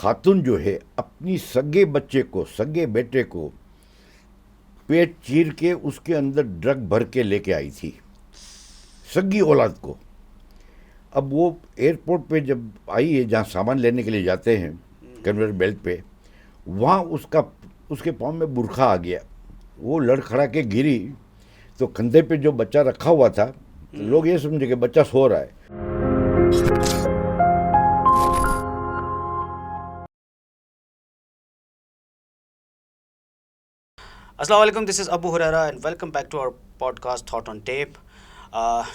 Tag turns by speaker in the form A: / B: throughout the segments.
A: खातून जो है अपनी सगे बच्चे को, सगे बेटे को पेट चीर के उसके अंदर ड्रग भर के लेके आई थी, सगी औलाद को। अब वो एयरपोर्ट पे जब आई है, जहाँ सामान लेने के लिए जाते हैं कन्वेयर बेल्ट पे, वहाँ उसके पाँव में बुरखा आ गया। वो लड़खड़ा के गिरी तो कंधे पे जो बच्चा रखा हुआ था, तो लोग ये समझे कि बच्चा सो रहा है।
B: अस्सलाम वालेकुम, this is Abu Hurairah and welcome back to our podcast thought on tape.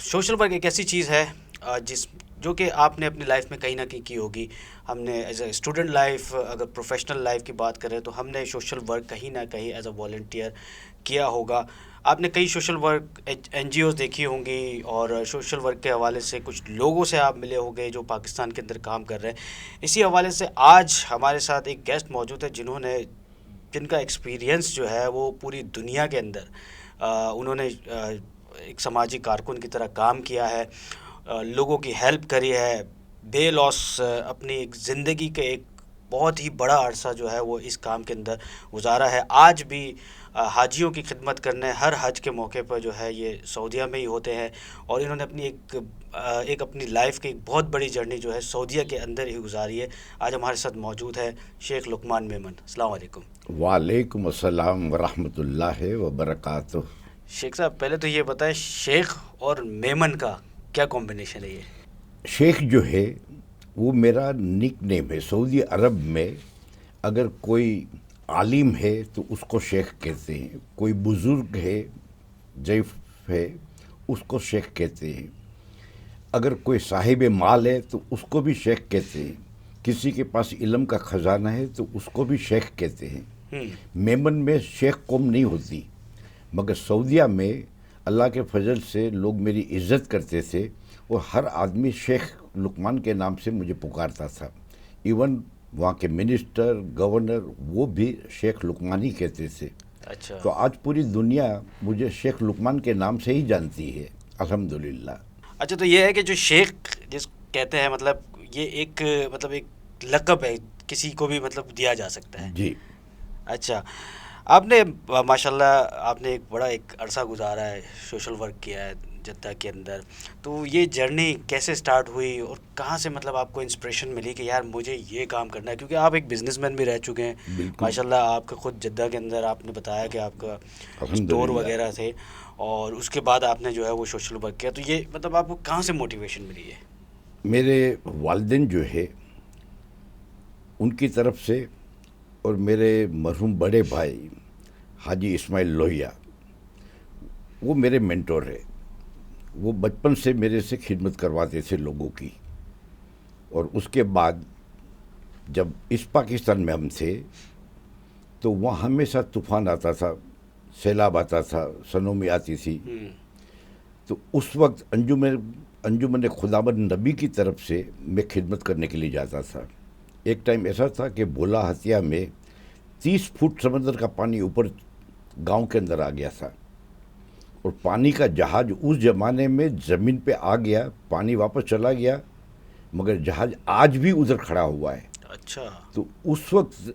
B: Social work एक ऐसी चीज़ है जो कि आपने अपनी लाइफ में कहीं ना कहीं की होगी। हमने एज अ स्टूडेंट लाइफ, अगर प्रोफेशनल लाइफ की बात करें तो हमने सोशल वर्क कहीं ना कहीं एज अ वॉलंटियर किया होगा। आपने कई सोशल वर्क NGOs देखी होंगी और सोशल वर्क के हवाले से कुछ लोगों से आप मिले होंगे जो पाकिस्तान के अंदर काम कर रहे हैं। इसी हवाले से आज हमारे साथ एक गेस्ट मौजूद है जिनका एक्सपीरियंस जो है वो पूरी दुनिया के अंदर उन्होंने एक सामाजिक कारकुन की तरह काम किया है, लोगों की हेल्प करी है, बेलॉस अपनी एक ज़िंदगी के एक बहुत ही बड़ा अरसा जो है वो इस काम के अंदर गुजारा है। आज भी हाजियों की खिदमत करने हर हज के मौके पर जो है ये सऊदीया में ही होते हैं और इन्होंने अपनी एक अपनी लाइफ की एक बहुत बड़ी जर्नी जो है सऊदीया के अंदर ही गुजारी है। आज हमारे साथ मौजूद है शेख लुकमान मेमन। अस्सलाम वालेकुम।
A: वालेकुम अस्सलाम वरहमतुल्लाहि वबरकातुह।
B: शेख साहब, पहले तो ये बताएं, शेख और मेमन का क्या कॉम्बिनेशन है ये?
A: शेख जो है वो मेरा निक नेम है। सऊदी अरब में अगर कोई आलिम है तो उसको शेख कहते हैं, कोई बुज़ुर्ग है, ज़ईफ़ है, उसको शेख कहते हैं। अगर कोई साहिब माल है तो उसको भी शेख कहते हैं। किसी के पास इल्म का ख़जाना है तो उसको भी शेख कहते हैं। मेमन में शेख कौम नहीं होती, मगर सऊदीया में अल्लाह के फजल से लोग मेरी इज़्ज़त करते थे और हर आदमी शेख लुकमान के नाम से मुझे पुकारता था। इवन वहाँ के मिनिस्टर, गवर्नर, वो भी शेख लुकमान ही कहते थे।
B: अच्छा।
A: तो आज पूरी दुनिया मुझे शेख लुकमान के नाम से ही जानती है, अल्हम्दुलिल्लाह।
B: अच्छा, तो ये है कि जो शेख जिस कहते हैं, मतलब ये एक लक़ब है, किसी को भी मतलब दिया जा सकता है।
A: जी।
B: अच्छा, आपने माशाल्लाह आपने एक बड़ा एक अरसा गुजारा है, सोशल वर्क किया है जद्दा के अंदर। तो ये जर्नी कैसे स्टार्ट हुई और कहाँ से मतलब आपको इंस्पिरेशन मिली कि यार मुझे ये काम करना है? क्योंकि आप एक बिजनेसमैन भी रह चुके हैं
A: बिल्कुल।
B: माशाल्लाह। आपका खुद जद्दा के अंदर आपने बताया कि आपका स्टोर
A: अल्हम्दुलिल्लाह।
B: वगैरह थे और उसके बाद आपने जो है वो सोशल वर्क किया। तो ये मतलब आपको कहाँ से मोटिवेशन मिली है?
A: मेरे वालिदैन जो है उनकी तरफ से और मेरे मरहूम बड़े भाई हाजी इस्माइल लोहिया, वो मेरे मेंटोर है। वो बचपन से मेरे से खिदमत करवाते थे लोगों की। और उसके बाद जब इस पाकिस्तान में हम थे तो वहाँ हमेशा तूफ़ान आता था, सैलाब आता था, सनोमी आती थी। तो उस वक्त अंजुमन खुदाबंद नबी की तरफ से मैं खिदमत करने के लिए जाता था। एक टाइम ऐसा था कि भोला हतिया में 30 फुट समंदर का पानी ऊपर गांव के अंदर आ गया था और पानी का जहाज उस ज़माने में ज़मीन पे आ गया, पानी वापस चला गया, मगर जहाज आज भी उधर खड़ा हुआ है।
B: अच्छा।
A: तो उस वक्त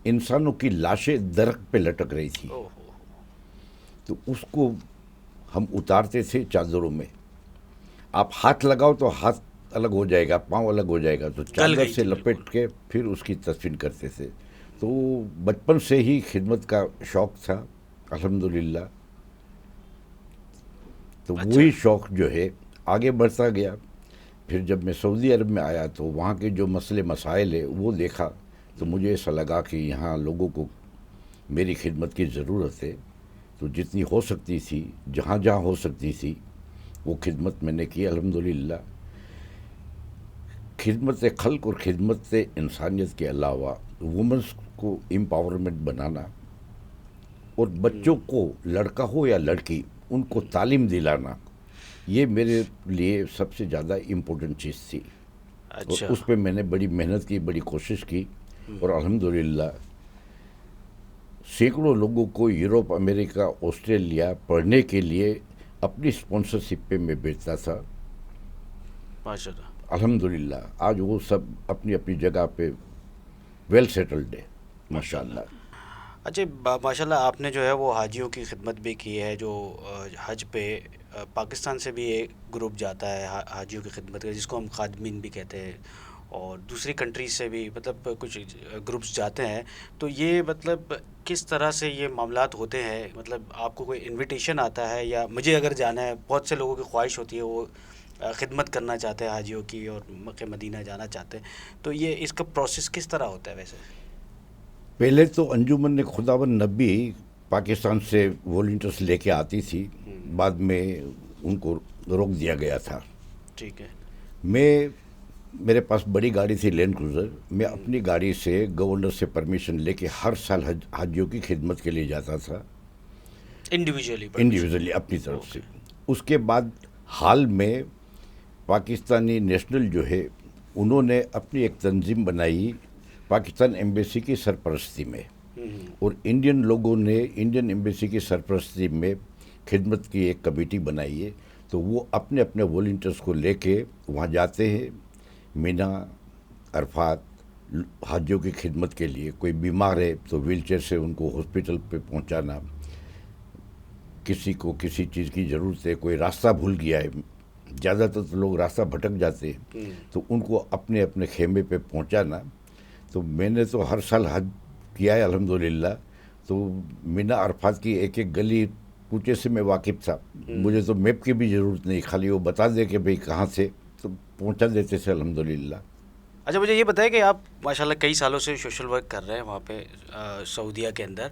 A: इंसानों की लाशें दरख्त पे लटक रही थी।
B: ओहो।
A: तो उसको हम उतारते थे चादरों में। आप हाथ लगाओ तो हाथ अलग हो जाएगा, पाँव अलग हो जाएगा, तो
B: गल
A: चादर
B: गई
A: से
B: थी
A: लपेट
B: बिल्कुल।
A: के फिर उसकी तदफीन करते थे। तो बचपन से ही खिदमत का शौक़ था, अल्हम्दुलिल्लाह। तो
B: अच्छा।
A: वही शौक़ जो है आगे बढ़ता गया। फिर जब मैं सऊदी अरब में आया तो वहाँ के जो मसले मसाइल है वो देखा, तो मुझे ऐसा लगा कि यहाँ लोगों को मेरी खिदमत की ज़रूरत है। तो जितनी हो सकती थी, जहाँ जहाँ हो सकती थी, वो खिदमत मैंने की, अल्हम्दुलिल्लाह। खिदमत खल्क और खिदमत इंसानियत के अलावा वुमेंस को एम्पावरमेंट बनाना और बच्चों को, लड़का हो या लड़की, उनको तालीम दिलाना, ये मेरे लिए सबसे ज़्यादा इम्पोर्टेंट चीज़ थी। और
B: अच्छा।
A: उस पर मैंने बड़ी मेहनत की, बड़ी कोशिश की और अल्हम्दुलिल्लाह सैकड़ों लोगों को यूरोप, अमेरिका, ऑस्ट्रेलिया पढ़ने के लिए अपनी स्पॉन्सरशिप पे मैं भेजता था।
B: माशाल्लाह।
A: अल्हम्दुलिल्लाह आज वो सब अपनी अपनी जगह पे वेल सेटल्ड है माशाल्लाह।
B: अच्छा, माशाल्लाह आपने जो है वो हाजियों की खिदमत भी की है, जो हज पे पाकिस्तान से भी एक ग्रुप जाता है हाजियों की खिदमत का, जिसको हम खादमीन भी कहते हैं, और दूसरी कंट्रीज से भी मतलब कुछ ग्रुप्स जाते हैं। तो ये मतलब किस तरह से ये मामलात होते हैं, मतलब आपको कोई इनविटेशन आता है, या मुझे अगर जाना है, बहुत से लोगों की ख्वाहिश होती है वो खिदमत करना चाहते हैं हाजियों की और मक्के मदीना जाना चाहते हैं, तो ये इसका प्रोसेस किस तरह होता है वैसे?
A: पहले तो अंजुमन ने खुदावन नबी पाकिस्तान से वॉलंटियर्स लेके आती थी, बाद में उनको रोक दिया गया था।
B: ठीक है।
A: मैं मेरे पास बड़ी गाड़ी थी लैंड क्रूज़र, मैं अपनी गाड़ी से गवर्नर से परमिशन लेके हर साल हाजियों की खिदमत के लिए जाता था,
B: इंडिविजुअली परमिशन?
A: इंडिविजुअली अपनी तरफ से।
B: ओके।
A: उसके बाद हाल में पाकिस्तानी नेशनल जो है उन्होंने अपनी एक तंजीम बनाई पाकिस्तान एम्बेसी की सरपरस्ती में, और इंडियन लोगों ने इंडियन एम्बेसी की सरपरस्ती में खिदमत की एक कमेटी बनाई है। तो वो अपने अपने वॉलंटियर्स को लेके वहाँ जाते हैं, मीना, अरफात, हाजियों की खिदमत के लिए। कोई बीमार है तो व्हीलचेयर से उनको हॉस्पिटल पे पहुँचाना, किसी को किसी चीज़ की ज़रूरत है, कोई रास्ता भूल गया है, ज़्यादातर तो लोग रास्ता भटक जाते हैं, तो उनको अपने अपने खेमे पे पहुँचाना। तो मैंने तो हर साल हज किया है अल्हम्दुलिल्लाह। तो मीना अरफात की एक एक गली कूचे से मैं वाकिफ़ था, मुझे तो मैप की भी ज़रूरत नहीं, खाली वो बता दे कि भाई कहाँ से, तो पहुँचा देते थे अल्हम्दुलिल्लाह।
B: अच्छा, मुझे ये बताया कि आप माशाल्लाह कई सालों से सोशल वर्क कर रहे हैं वहाँ पे सऊदीया के अंदर।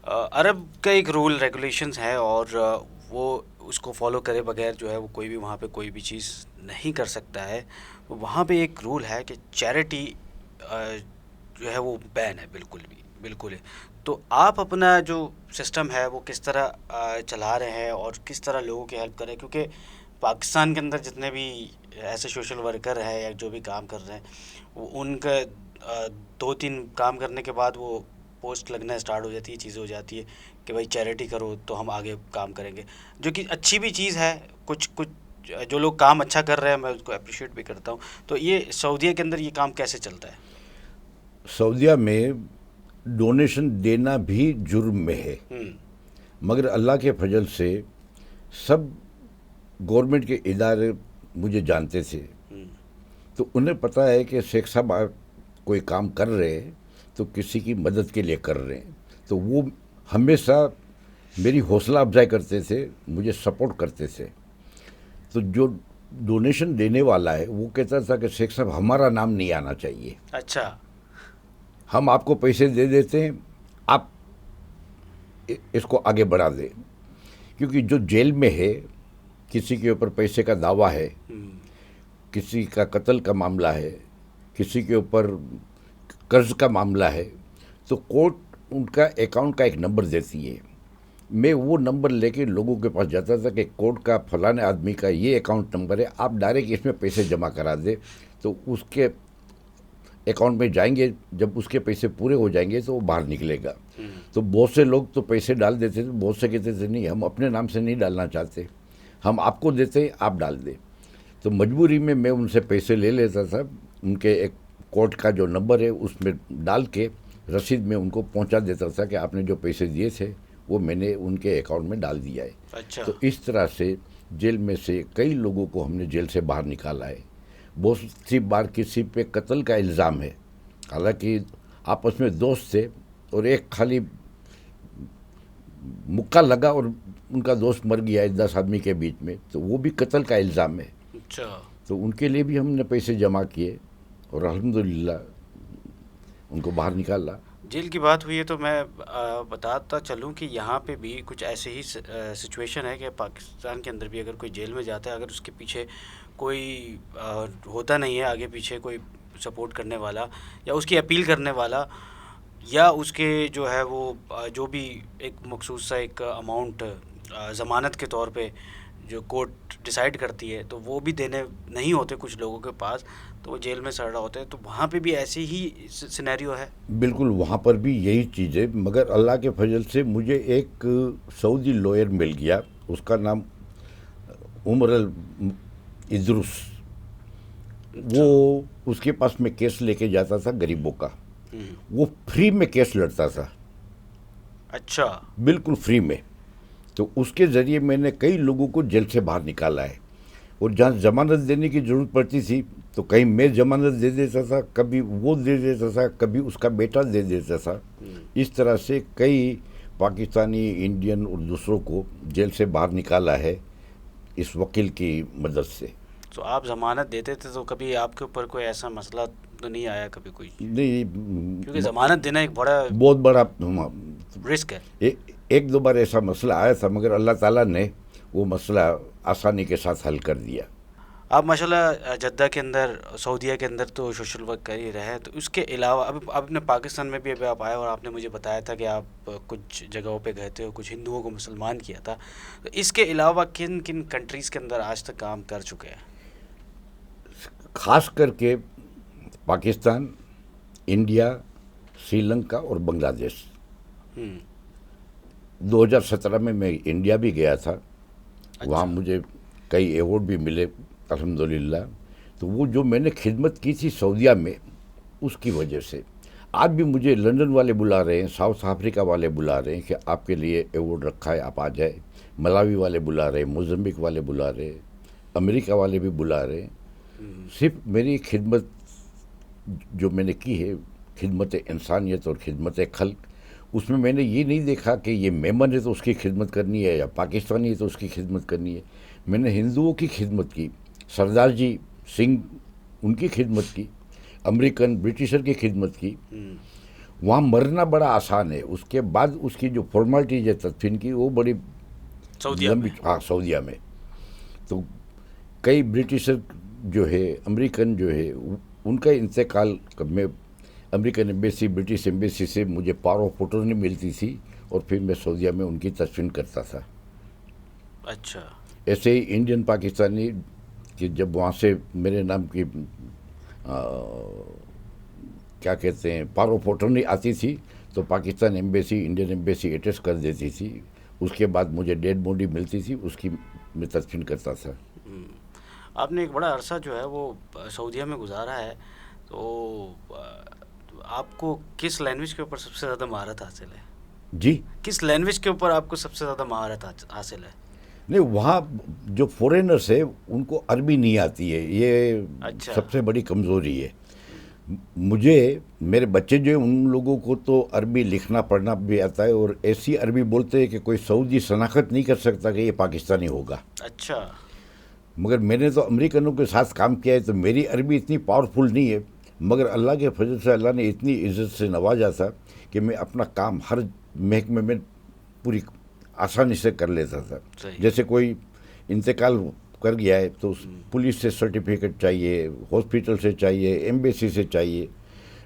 B: अरब का एक रूल रेगुलेशंस है, और वो उसको फॉलो करे बगैर जो है वो कोई भी वहाँ पे कोई भी चीज़ नहीं कर सकता है। तो वहाँ पे एक रूल है कि चैरिटी जो है वो बैन है, बिल्कुल भी, बिल्कुल है। तो आप अपना जो सिस्टम है वो किस तरह चला रहे हैं और किस तरह लोगों की हेल्प कर रहे हैं? क्योंकि पाकिस्तान के अंदर जितने भी ऐसे सोशल वर्कर हैं या जो भी काम कर रहे हैं, वो उनका 2-3 काम करने के बाद वो पोस्ट लगना स्टार्ट हो जाती है, चीज़ें हो जाती है कि भाई चैरिटी करो तो हम आगे काम करेंगे, जो कि अच्छी भी चीज़ है। कुछ कुछ जो लोग काम अच्छा कर रहे हैं मैं उसको अप्रिशिएट भी करता हूँ। तो ये सऊदीया के अंदर ये काम कैसे चलता है?
A: सऊदीया में डोनेशन देना भी जुर्म में है, मगर अल्लाह के फजल से सब गवर्नमेंट के इदारे मुझे जानते थे, तो उन्हें पता है कि शेख साहब कोई काम कर रहे हैं तो किसी की मदद के लिए कर रहे हैं, तो वो हमेशा मेरी हौसला अफजाई करते थे, मुझे सपोर्ट करते थे। तो जो डोनेशन देने वाला है वो कहता था कि शेख साहब हमारा नाम नहीं आना चाहिए,
B: अच्छा।
A: हम आपको पैसे दे देते हैं, आप इसको आगे बढ़ा दें। क्योंकि जो जेल में है, किसी के ऊपर पैसे का दावा है, किसी का कत्ल का मामला है, किसी के ऊपर कर्ज का मामला है, तो कोर्ट उनका अकाउंट का एक नंबर देती है। मैं वो नंबर लेके लोगों के पास जाता था कि कोर्ट का फलाने आदमी का ये अकाउंट नंबर है, आप डायरेक्ट इसमें पैसे जमा करा दे, तो उसके अकाउंट में जाएंगे, जब उसके पैसे पूरे हो जाएंगे तो वो बाहर निकलेगा। तो बहुत से लोग तो पैसे डाल देते थे, बहुत से कहते थे नहीं हम अपने नाम से नहीं डालना चाहते, हम आपको देते आप डाल दें। तो मजबूरी में मैं उनसे पैसे ले लेता था, उनके एक कोर्ट का जो नंबर है उसमें डाल के रसीद में उनको पहुंचा देता था कि आपने जो पैसे दिए थे वो मैंने उनके अकाउंट में डाल दिया है।
B: अच्छा।
A: तो इस तरह से जेल में से कई लोगों को हमने जेल से बाहर निकाला है। बहुत सी बार किसी पे कत्ल का इल्ज़ाम है, हालांकि आपस में दोस्त थे और एक खाली मुक्का लगा और उनका दोस्त मर गया है 10 आदमी के बीच में, तो वो भी कत्ल का इल्ज़ाम है।
B: अच्छा।
A: तो उनके लिए भी हमने पैसे जमा किए और अल्हम्दुलिल्लाह उनको बाहर निकाला।
B: जेल की बात हुई है तो मैं बताता चलूं कि यहाँ पे भी कुछ ऐसे ही सिचुएशन है कि पाकिस्तान के अंदर भी अगर कोई जेल में जाता है, अगर उसके पीछे कोई होता नहीं है, आगे पीछे कोई सपोर्ट करने वाला या उसकी अपील करने वाला, या उसके जो है वो जो भी एक मखसूस सा एक अमाउंट ज़मानत के तौर पे जो कोर्ट डिसाइड करती है, तो वो भी देने नहीं होते कुछ लोगों के पास, तो वो जेल में सड़ रहा होता है। तो वहाँ पे भी ऐसे ही सिनेरियो है?
A: बिल्कुल, वहाँ पर भी यही चीज़ है, मगर अल्लाह के फजल से मुझे एक सऊदी लॉयर मिल गया, उसका नाम उमर अल इद्रुस। वो उसके पास में केस लेके जाता था गरीबों का, वो फ्री में केस लड़ता था,
B: अच्छा।
A: बिल्कुल फ्री में। तो उसके ज़रिए मैंने कई लोगों को जेल से बाहर निकाला है। और जहाँ ज़मानत देने की ज़रूरत पड़ती थी तो कहीं मैं ज़मानत दे देता था, कभी वो दे देता था, कभी उसका बेटा दे देता था। इस तरह से कई पाकिस्तानी, इंडियन और दूसरों को जेल से बाहर निकाला है इस वकील की मदद से।
B: तो आप ज़मानत देते थे तो कभी आपके ऊपर कोई ऐसा मसला तो नहीं आया कभी कोई?
A: नहीं,
B: क्योंकि ज़मानत देना एक बड़ा
A: बहुत बड़ा
B: रिस्क है।
A: एक दो बार ऐसा मसला आया था, मगर अल्लाह ताला ने वो मसला आसानी के साथ हल कर दिया।
B: आप माशाल्लाह जद्दा के अंदर, सऊदीया के अंदर तो सोशल वर्क कर ही रहे हैं, तो उसके अलावा अभी अपने पाकिस्तान में भी अभी आप आए और आपने मुझे बताया था कि आप कुछ जगहों पे गए थे और कुछ हिंदुओं को मुसलमान किया था। तो इसके अलावा किन किन कंट्रीज़ के अंदर आज तक काम कर चुके हैं?
A: खास करके पाकिस्तान, इंडिया, श्रीलंका और बांग्लादेश।
B: हम्म।
A: 2017 में मैं इंडिया भी गया था, वहाँ
B: अच्छा।
A: मुझे कई अवार्ड भी मिले अल्हम्दुलिल्लाह। तो वो जो मैंने खिदमत की थी सऊदीया में, उसकी वजह से आज भी मुझे लंदन वाले बुला रहे हैं, साउथ अफ्रीका वाले बुला रहे हैं कि आपके लिए अवार्ड रखा है, आप आ जाए। मलावी वाले बुला रहे हैं, मोज़म्बिक वाले बुला रहे हैं, अमेरिका वाले भी बुला रहे हैं। सिर्फ मेरी खिदमत जो मैंने की है, खिदमत इंसानियत और खिदमत खल्क, उसमें मैंने ये नहीं देखा कि ये मेमन है तो उसकी खिदमत करनी है या पाकिस्तानी है तो उसकी खिदमत करनी है। मैंने हिंदुओं की खिदमत की, सरदार जी सिंह उनकी खिदमत की, अमेरिकन ब्रिटिशर की खिदमत की। वहाँ मरना बड़ा आसान है, उसके बाद उसकी जो फॉर्मेलिटीज है तदफीन की, वो बड़ी
B: सऊदीया
A: लंबी।
B: में।
A: हाँ, सऊदीया में। तो कई ब्रिटिशर जो है, अमेरिकन जो है, उनका इंतकाल में अमेरिकन एम्बेसी, ब्रिटिश एम्बेसी से मुझे पावर ऑफ अटॉर्नी मिलती थी और फिर मैं सऊदीया में उनकी तदफीन करता था।
B: अच्छा।
A: ऐसे ही इंडियन पाकिस्तानी कि जब वहाँ से मेरे नाम की क्या कहते हैं पावर ऑफ अटॉर्नी आती थी तो Pakistan embassy, Indian embassy attach कर देती थी। उसके बाद मुझे डेड बॉडी मिलती थी, उसकी मैं तदफीन करता था।
B: आपने एक बड़ा अरसा जो है वो सऊदीया में गुजारा है, तो आपको किस लैंग्वेज के ऊपर सबसे ज़्यादा महारत हासिल है?
A: जी।
B: किस लैंग्वेज के ऊपर आपको सबसे ज़्यादा महारत हासिल है?
A: नहीं, वहाँ जो फॉरेनर्स है उनको अरबी नहीं आती है, ये
B: अच्छा।
A: सबसे बड़ी कमज़ोरी है। मुझे, मेरे बच्चे जो हैं उन लोगों को तो अरबी लिखना पढ़ना भी आता है और ऐसी अरबी बोलते हैं कि कोई सऊदी शनाख्त नहीं कर सकता कि ये पाकिस्तानी होगा।
B: अच्छा।
A: मगर मैंने तो अमेरिकनों के साथ काम किया है तो मेरी अरबी इतनी पावरफुल नहीं है, मगर अल्लाह के फजल से अल्लाह ने इतनी इज़्ज़त से नवाजा था कि मैं अपना काम हर महकमे में पूरी आसानी से कर लेता था।
B: सही।
A: जैसे कोई इंतकाल कर गया है तो पुलिस से सर्टिफिकेट चाहिए, हॉस्पिटल से चाहिए, एम्बेसी से चाहिए,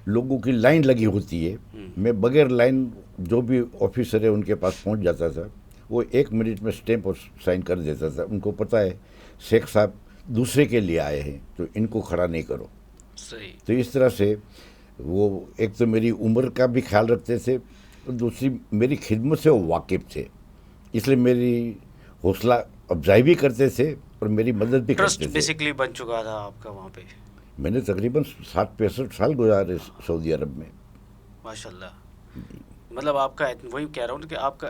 A: लोगों की लाइन लगी होती है। मैं बगैर लाइन जो भी ऑफिसर है उनके पास पहुंच जाता था, वो 1 मिनट में स्टैंप और साइन कर देता था। उनको पता है शेख साहब दूसरे के लिए आए हैं तो इनको खड़ा नहीं करो।
B: सही।
A: तो इस तरह से वो एक तो मेरी उम्र का भी ख्याल रखते थे और दूसरी मेरी खिदमत से वो वाकिफ़ थे, इसलिए मेरी हौसला अफजाई भी करते थे और मेरी मदद भी
B: ट्रस्ट
A: करते थे।
B: बेसिकली बन चुका था आपका वहाँ पे।
A: मैंने तकरीबन 60-65 साल गुजारे सऊदी अरब में।
B: माशाल्लाह। मतलब आपका वही कह रहा हूँ कि आपका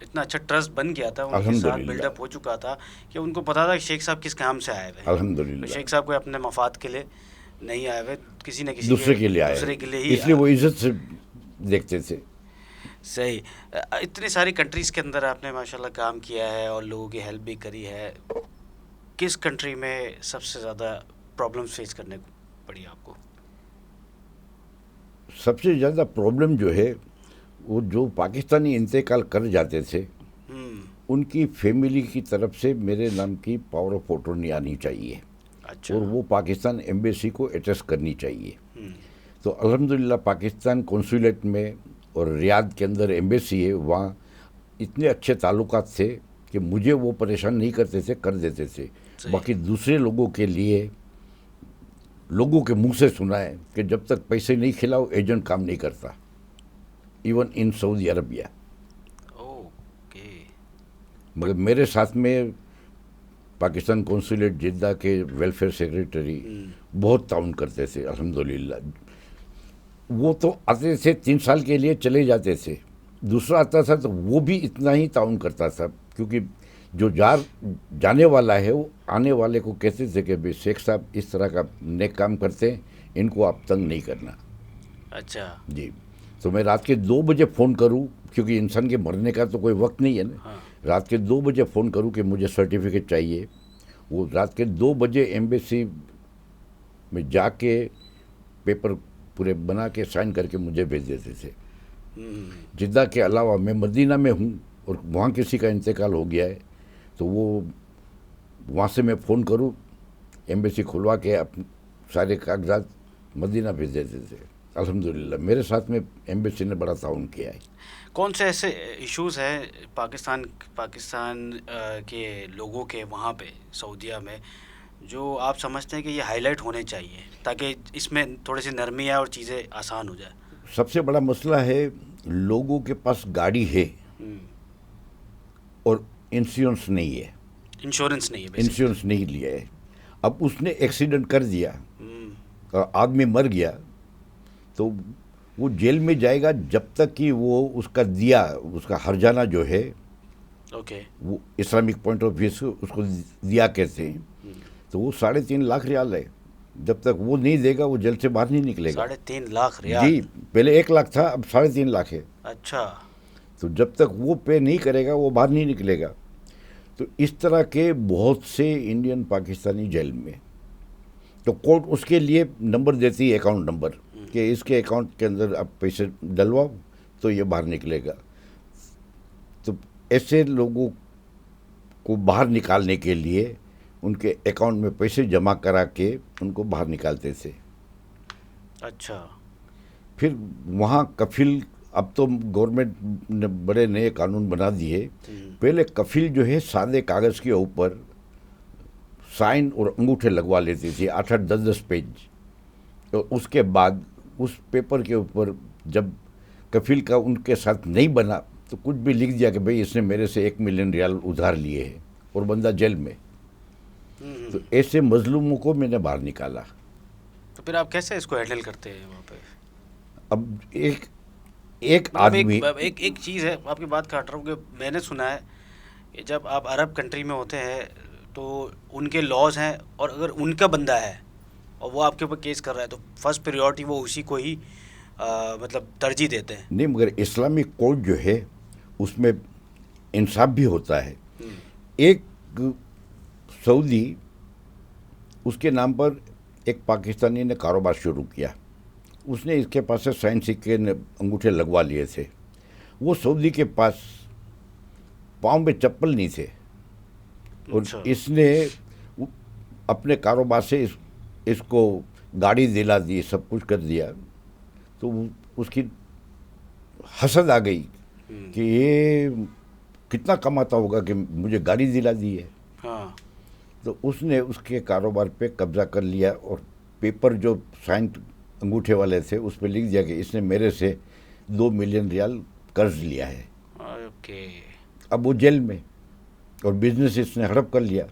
B: इतना अच्छा ट्रस्ट बन गया था, उनके साथ
A: अल्हम्दुलिल्लाह।
B: बिल्डअप हो चुका था कि उनको पता था कि शेख साहब किस काम से आए हुए हैं।
A: अल्हम्दुलिल्लाह।
B: शेख साहब कोई अपने मफाद के लिए नहीं आए हुए, किसी न किसी
A: दूसरे के लिए आए
B: दूसरे
A: हैं,
B: के लिए ही
A: इसलिए
B: आए।
A: वो इज्जत से देखते थे।
B: सही। इतनी सारी कंट्रीज़ के अंदर आपने माशाल्लाह काम किया है और लोगों की हेल्प भी करी है। किस कंट्री में सबसे ज़्यादा प्रॉब्लम्स फेस करने को पड़ी आपको?
A: सबसे ज़्यादा प्रॉब्लम जो है वो जो पाकिस्तानी इंतकाल कर जाते थे
B: हम्म।
A: उनकी फैमिली की तरफ से मेरे नाम की पावर ऑफ अटॉर्नी आनी चाहिए
B: अच्छा।
A: और वो पाकिस्तान एम्बेसी को अटैच करनी चाहिए।
B: हम्म।
A: तो अल्हम्दुलिल्लाह पाकिस्तान कौंसुलेट में और रियाद के अंदर एम्बेसी है, वहाँ इतने अच्छे ताल्लुकात थे कि मुझे वो परेशान नहीं करते थे, कर देते थे।
B: सही।
A: बाकी दूसरे लोगों के लिए लोगों के मुंह से सुना है कि जब तक पैसे नहीं खिलाओ एजेंट काम नहीं करता, even in Saudi Arabia.
B: Okay.
A: मगर मेरे साथ में पाकिस्तान कौंसुलेट जिद्दा के वेलफेयर सेक्रेटरी बहुत ताउन करते थे अल्हम्दुलिल्लाह। वो तो आते थे 3 साल के लिए चले जाते थे, दूसरा आता था तो वो भी इतना ही ताउन करता था, क्योंकि जो जाने वाला है वो आने वाले को कहते थे कि भाई शेख साहब इस तरह का नेक काम करते हैं, इनको आप तंग नहीं करना।
B: अच्छा।
A: जी, तो मैं रात के 2 बजे फ़ोन करूं, क्योंकि इंसान के मरने का तो कोई वक्त नहीं है ना।
B: हाँ।
A: रात के 2 बजे फ़ोन करूं कि मुझे सर्टिफिकेट चाहिए, वो रात के 2 बजे एम्बेसी में जाके पेपर पूरे बना के साइन करके मुझे भेज देते थे। जिद्दा के अलावा मैं मदीना में हूँ और वहाँ किसी का इंतकाल हो गया है, तो वो वहाँ से मैं फ़ोन करूँ, एम्बेसी खुलवा के सारे कागजात मदीना भेज देते थे। अल्हम्दुलिल्लाह मेरे साथ में एम्बेसी ने बड़ा ताउन किया है।
B: कौन से ऐसे इश्यूज हैं पाकिस्तान पाकिस्तान के लोगों के वहाँ पे सऊदीया में जो आप समझते हैं कि ये हाईलाइट होने चाहिए ताकि इसमें थोड़ी सी नरमी आए और चीज़ें आसान हो जाए?
A: सबसे बड़ा मसला है, लोगों के पास गाड़ी है और इंश्योरेंस नहीं है।
B: इंश्योरेंस नहीं है basically।
A: इंश्योरेंस नहीं लिया है। अब उसने एक्सीडेंट कर दिया और आदमी मर गया, तो वो जेल में जाएगा जब तक कि वो उसका हर्जाना जो है,
B: ओके।
A: वो इस्लामिक पॉइंट ऑफ व्यू से उसको दिया कहते हैं, तो वो 3.5 लाख रियाल है। जब तक वो नहीं देगा वो जेल से बाहर नहीं निकलेगा।
B: 3.5 लाख रियाल?
A: जी, पहले 1 लाख था, अब 3.5 लाख है।
B: अच्छा।
A: तो जब तक वो पे नहीं करेगा वो बाहर नहीं निकलेगा। तो इस तरह के बहुत से इंडियन पाकिस्तानी जेल में, तो कोर्ट उसके लिए नंबर देती है, अकाउंट नंबर, कि इसके अकाउंट के अंदर आप पैसे डलवाओ तो ये बाहर निकलेगा। तो ऐसे लोगों को बाहर निकालने के लिए उनके अकाउंट में पैसे जमा करा के उनको बाहर निकालते थे।
B: अच्छा।
A: फिर वहाँ कफिल, अब तो गवर्नमेंट ने बड़े नए कानून बना दिए। पहले कफिल जो है सादे कागज़ के ऊपर साइन और अंगूठे लगवा लेती थी, 8-8, 10-10 पेज, और उसके बाद उस पेपर के ऊपर जब कफिल का उनके साथ नहीं बना तो कुछ भी लिख दिया कि भाई इसने मेरे से 1 मिलियन रियाल उधार लिए हैं, और बंदा जेल में। तो ऐसे मजलूमों को मैंने बाहर निकाला।
B: तो फिर आप कैसे इसको हैंडल करते हैं वहाँ पे?
A: अब एक
B: मतलब
A: आदमी,
B: एक चीज़ है, आपकी बात काट रहा हूँ कि मैंने सुना है कि जब आप अरब कंट्री में होते हैं तो उनके लॉज हैं, और अगर उनका बंदा है और वो आपके ऊपर केस कर रहा है तो फर्स्ट प्रायोरिटी वो उसी को ही मतलब तरजीह देते हैं।
A: नहीं, मगर इस्लामिक कोर्ट जो है उसमें इंसाफ भी होता है। एक सऊदी, उसके नाम पर एक पाकिस्तानी ने कारोबार शुरू किया, उसने इसके पास से साइन सिक्के ने अंगूठे लगवा लिए थे। वो सऊदी के पास पाँव में चप्पल नहीं थे, और
B: अच्छा।
A: इसने अपने कारोबार से इसको गाड़ी दिला दी, सब कुछ कर दिया। तो उसकी हसद आ गई कि ये कितना कमाता होगा कि मुझे गाड़ी दिला दी है।
B: हाँ।
A: तो उसने उसके कारोबार पे कब्जा कर लिया, और पेपर जो साइन अंगूठे वाले थे उस पर लिख दिया कि इसने मेरे से 2 मिलियन रियाल कर्ज लिया है।
B: ओके।
A: अब वो जेल में, और बिजनेस इसने हड़प कर लिया।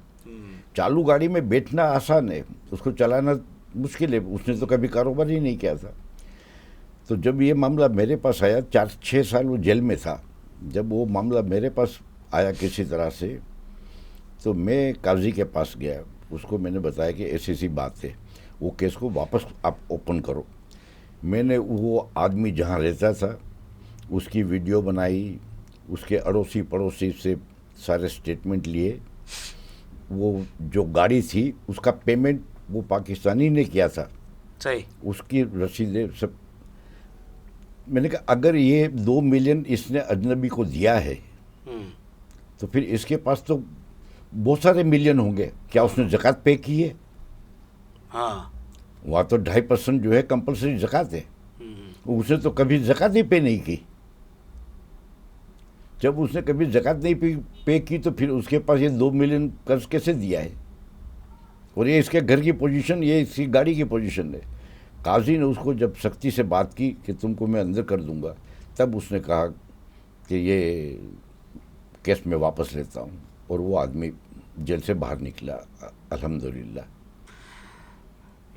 A: चालू गाड़ी में बैठना आसान है, उसको चलाना मुश्किल है, उसने तो कभी कारोबार ही नहीं किया था। तो जब ये मामला मेरे पास आया, 4-6 साल वो जेल में था, जब वो मामला मेरे पास आया किसी तरह से, तो मैं काजी के पास गया, उसको मैंने बताया कि ऐसी ऐसी बात है, वो केस को वापस आप ओपन करो। मैंने वो आदमी जहाँ रहता था उसकी वीडियो बनाई, उसके अड़ोसी पड़ोसी से सारे स्टेटमेंट लिए। वो जो गाड़ी थी उसका पेमेंट वो पाकिस्तानी ने किया था,
B: सही।
A: उसकी रसीदें सब। मैंने कहा अगर ये 2 मिलियन इसने अजनबी को दिया है तो फिर इसके पास तो बहुत सारे मिलियन होंगे, क्या उसने ज़कात पे की है?
B: हाँ।
A: वहाँ तो 2.5% जो है कंपलसरी ज़कात है, उसने तो कभी ज़कात ही पे नहीं की। जब उसने कभी ज़कात नहीं पे की तो फिर उसके पास ये 2 मिलियन कर्ज कैसे दिया है? और ये इसके घर की पोजीशन, ये इसकी गाड़ी की पोजीशन है। काजी ने उसको जब सख्ती से बात की कि तुमको मैं अंदर कर दूंगा, तब उसने कहा कि ये केस मैं वापस लेता हूँ, और वो आदमी जेल से बाहर निकला अल्हम्दुलिल्लाह।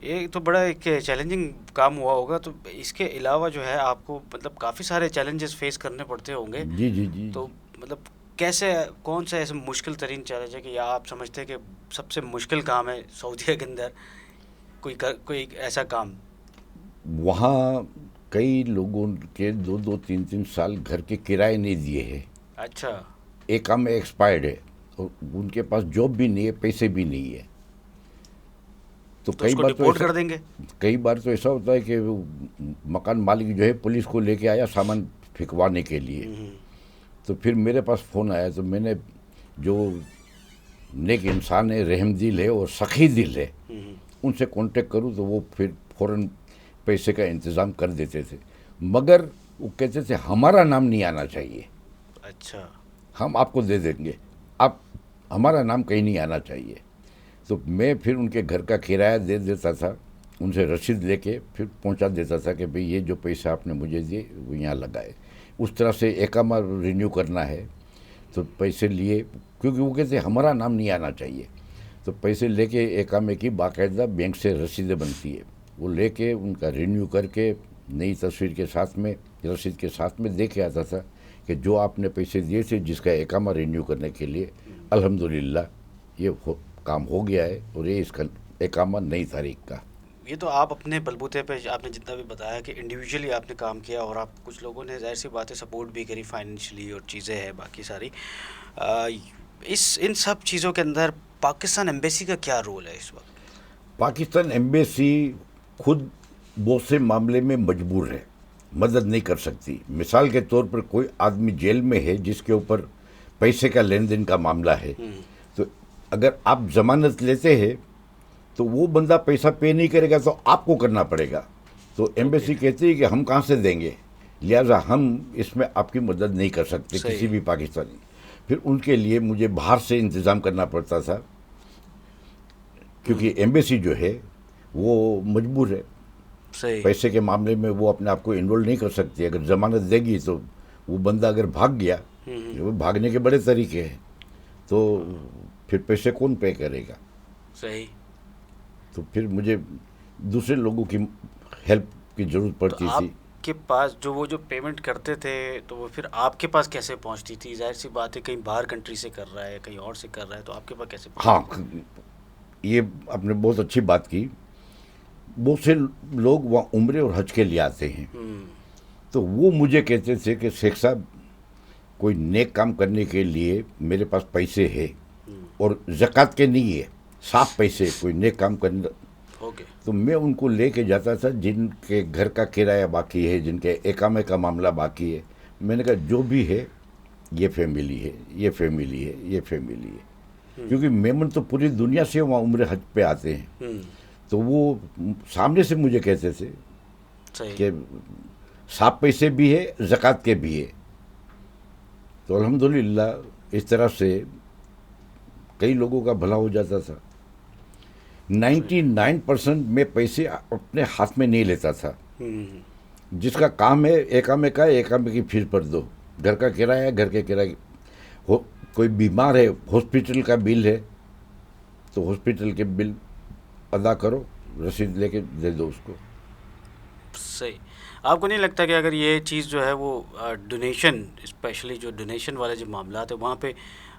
B: ये तो बड़ा एक चैलेंजिंग काम हुआ होगा, तो इसके अलावा जो है आपको मतलब काफ़ी सारे चैलेंजेस फेस करने पड़ते होंगे,
A: जी जी जी।
B: तो मतलब कैसे, कौन सा ऐसा मुश्किल तरीन चैलेंज है कि या आप समझते हैं कि सबसे मुश्किल काम है सऊदीया के अंदर कोई ऐसा काम?
A: वहाँ कई लोगों के 2-2 3-3 साल घर के किराए नहीं दिए हैं।
B: अच्छा।
A: एक काम एक्सपायर्ड है और उनके पास जॉब भी नहीं है, पैसे भी नहीं है। तो
B: तो उसको डिपोर्ट कर देंगे?
A: कई बार तो ऐसा होता है कि वो मकान मालिक जो है पुलिस को लेके आया सामान फेंकवाने के लिए। तो फिर मेरे पास फ़ोन आया, तो मैंने, जो नेक इंसान है, रहम दिल है और सखी दिल है, उनसे कांटेक्ट करूं तो वो फिर फ़ौरन पैसे का इंतज़ाम कर देते थे। मगर वो कहते थे हमारा नाम नहीं आना चाहिए,
B: अच्छा।
A: हम आपको दे देंगे, आप, हमारा नाम कहीं नहीं आना चाहिए। तो मैं फिर उनके घर का किराया दे देता था, उनसे रसीद लेके फिर पहुंचा देता था कि भाई ये जो पैसा आपने मुझे दिए वो यहाँ लगाए। उस तरह से एकामा रिन्यू करना है तो पैसे लिए, क्योंकि वो कहते हमारा नाम नहीं आना चाहिए। तो पैसे लेके एकामे की बाकायदा बैंक से रसीदें बनती है, वो लेके उनका रिन्यू करके नई तस्वीर के साथ में, रसीद के साथ में दे के आता था कि जो आपने पैसे दिए थे जिसका एकामा रिन्यू करने के लिए, अल्हम्दुलिल्लाह ये काम हो गया है और ये इसका एकामा नई तारीख का।
B: ये तो आप अपने बलबूते पे आपने जितना भी बताया कि इंडिविजुअली आपने काम किया और आप कुछ लोगों ने जाहिर सी बात है सपोर्ट भी करी फाइनेंशियली और चीज़ें हैं बाकी सारी। आ, इस इन सब चीज़ों के अंदर पाकिस्तान एम्बेसी का क्या रोल है इस वक्त?
A: पाकिस्तान एम्बेसी खुद बहुत से मामले में मजबूर है, मदद नहीं कर सकती। मिसाल के तौर पर कोई आदमी जेल में है जिसके ऊपर पैसे का लेन देन का मामला है, तो अगर आप जमानत लेते हैं तो वो बंदा पैसा पे नहीं करेगा तो आपको करना पड़ेगा। तो एम्बेसी कहती है कि हम कहाँ से देंगे, लिहाजा हम इसमें आपकी मदद नहीं कर सकते किसी भी पाकिस्तानी। फिर उनके लिए मुझे बाहर से इंतज़ाम करना पड़ता था, क्योंकि एम्बेसी जो है वो मजबूर है।
B: सही।
A: पैसे के मामले में वो अपने आप को इन्वॉल्व नहीं कर सकती। अगर जमानत देगी तो वो बंदा अगर भाग गया, वो भागने के बड़े तरीके हैं, तो फिर पैसे कौन पे करेगा।
B: सही।
A: तो फिर मुझे दूसरे लोगों की हेल्प की ज़रूरत पड़ती
B: तो
A: थी।
B: आपके पास जो पेमेंट करते थे तो वो फिर आपके पास कैसे पहुंचती थी? जाहिर सी बात है कहीं बाहर कंट्री से कर रहा है, कहीं और से कर रहा है, तो आपके पास कैसे
A: हाँ, ये आपने बहुत अच्छी बात की। बहुत से लोग वहाँ उम्रे और हज के लिए आते हैं, तो वो मुझे कहते थे कि शेख साहब, कोई नेक काम करने के लिए मेरे पास पैसे है और ज़कात के नहीं है, साफ पैसे, कोई नेक काम करने।
B: ओके।
A: तो मैं उनको लेके जाता था जिनके घर का किराया बाकी है, जिनके एकामे का मामला बाकी है। मैंने कहा जो भी है ये फैमिली है, ये फैमिली है, ये फैमिली है, क्योंकि मेमन तो पूरी दुनिया से वहाँ उम्र हज पे आते हैं। तो वो सामने से मुझे कहते थे कि साफ पैसे भी है, ज़कात के भी है। तो अल्हम्दुलिल्लाह इस तरह से कई लोगों का भला हो जाता था। 99% में पैसे अपने हाथ में नहीं लेता था। जिसका काम है एकामे का, एकामे की फीस पर दो, घर का किराया, घर के किराए हो, कोई बीमार है, हॉस्पिटल का बिल है तो हॉस्पिटल के बिल अदा करो, रसीद लेके दे दो उसको।
B: सही। आपको नहीं लगता कि अगर ये चीज़ जो है वो डोनेशन, स्पेशली जो डोनेशन वाले जो मामला है वहाँ पे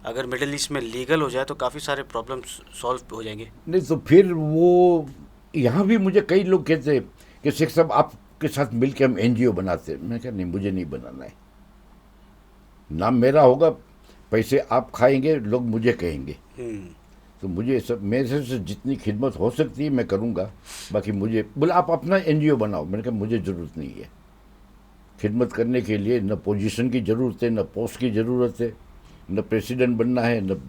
B: अगर मिडिल ईस्ट में लीगल हो जाए तो काफ़ी सारे प्रॉब्लम्स सॉल्व हो जाएंगे?
A: नहीं तो फिर वो, यहाँ भी मुझे कई लोग कहते हैं कि शेख साहब आपके साथ मिलकर हम एनजीओ बनाते। मैं कहा नहीं, मुझे नहीं बनाना है, नाम मेरा होगा, पैसे आप खाएंगे, लोग मुझे कहेंगे। तो मुझे सब, मेरे से जितनी खिदमत हो सकती है मैं करूँगा, बाकी मुझे बोला आप अपना एनजीओ बनाओ। मैंने कहा मुझे ज़रूरत नहीं है खिदमत करने के लिए, न पोजीशन की ज़रूरत है, न पोस्ट की ज़रूरत है, न प्रेसिडेंट बनना है, न।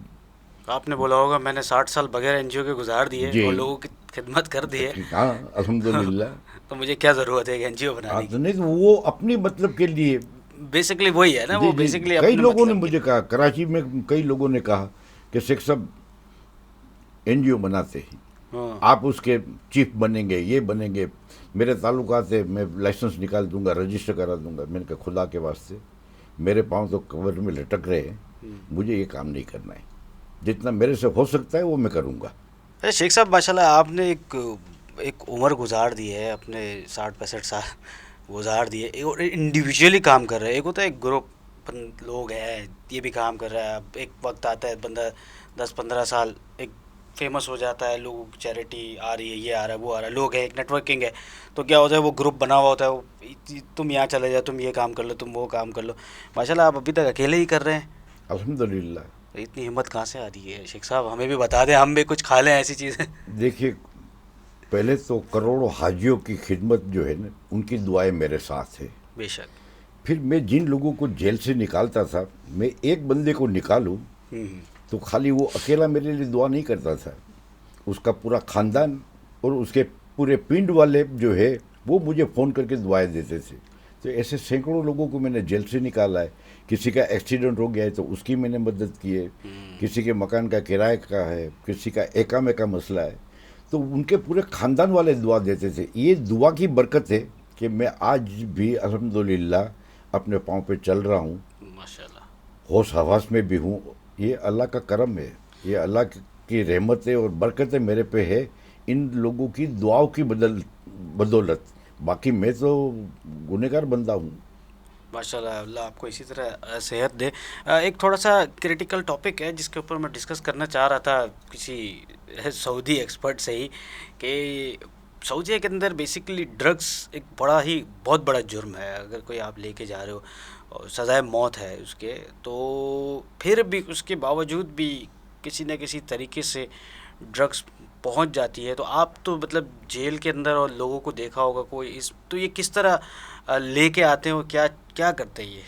B: आपने बोला होगा मैंने 60 साल बगैर एनजीओ के गुजार दिए और लोगों की खिदमत कर दी है।
A: हाँ अल्हम्दुलिल्लाह।
B: तो मुझे क्या ज़रूरत है एनजीओ बनाने की?
A: तो नहीं, तो वो अपनी मतलब के लिए,
B: बेसिकली वही है ना, वो बेसिकली
A: कई लोगों ने मुझे कहा, कराची में कई लोगों ने कहा कि शेख साहब एनजीओ बनाते हैं, आप उसके चीफ बनेंगे, ये बनेंगे, मेरे ताल्लुकात है, मैं लाइसेंस निकाल दूंगा, रजिस्टर करा दूंगा। मैंने कहा खुदा के वास्ते, मेरे पाँव तो कब्र में लटक रहे हैं, मुझे ये काम नहीं करना है। जितना मेरे से हो सकता है वो मैं करूँगा।
B: अरे शेख साहब, माशाल्लाह आपने एक एक उम्र गुजार दी है, अपने 60-65 साल गुजार दिए। एक इंडिविजुअली काम कर रहे हैं, एक होता है एक ग्रुप लोग हैं, ये भी काम कर रहा है। अब एक वक्त आता है बंदा 10-15 साल एक फेमस हो जाता है, लोगों की चैरिटी आ रही है, ये आ रहा है, वो आ रहा है, लोग हैं, एक नेटवर्किंग है। तो क्या होता है, वो ग्रुप बना हुआ होता है, तुम यहाँ चले जाओ, तुम ये काम कर लो, तुम वो काम कर लो। माशाल्लाह आप अभी तक अकेले ही कर रहे हैं।
A: अल्हम्दुलिल्लाह।
B: इतनी हिम्मत कहाँ से आ रही है शेख साहब? हमें भी बता दें, हम भी कुछ खा लें ऐसी चीज़ें।
A: देखिए, पहले तो करोड़ों हाजियों की खिदमत जो है ना, उनकी दुआएं मेरे साथ है।
B: बेशक।
A: फिर मैं जिन लोगों को जेल से निकालता था, मैं एक बंदे को निकालूं
B: हम्म।
A: तो खाली वो अकेला मेरे लिए दुआ नहीं करता था, उसका पूरा खानदान और उसके पूरे पिंड वाले जो है वो मुझे फ़ोन करके दुआएं देते थे। तो ऐसे सैकड़ों लोगों को मैंने जेल से निकाला है। किसी का एक्सीडेंट हो गया है तो उसकी मैंने मदद की है, किसी के मकान का किराए का है, किसी का एकामे का मसला है, तो उनके पूरे ख़ानदान वाले दुआ देते थे। ये दुआ की बरकत है कि मैं आज भी अल्हम्दुलिल्लाह अपने पाँव पे चल रहा हूँ,
B: माशाल्लाह।
A: होश हवास में भी हूँ। ये अल्लाह का करम है, ये अल्लाह की रहमत है और बरकत मेरे पे है, इन लोगों की दुआओं की बदौलत। बाकी मैं तो गुनहगार बंदा हूँ।
B: माशाल्लाह, अल्लाह आपको इसी तरह सेहत दे। एक थोड़ा सा क्रिटिकल टॉपिक है जिसके ऊपर मैं डिस्कस करना चाह रहा था किसी सऊदी एक्सपर्ट से ही, कि सऊदी के अंदर बेसिकली ड्रग्स एक बहुत बड़ा जुर्म है। अगर कोई आप लेके जा रहे हो और सज़ाए मौत है उसके, तो फिर भी उसके बावजूद भी किसी न किसी तरीके से ड्रग्स पहुंच जाती है। तो आप तो मतलब जेल के अंदर और लोगों को देखा होगा, कोई इस तो ये किस तरह लेके आते हो, क्या क्या करते हैं ये?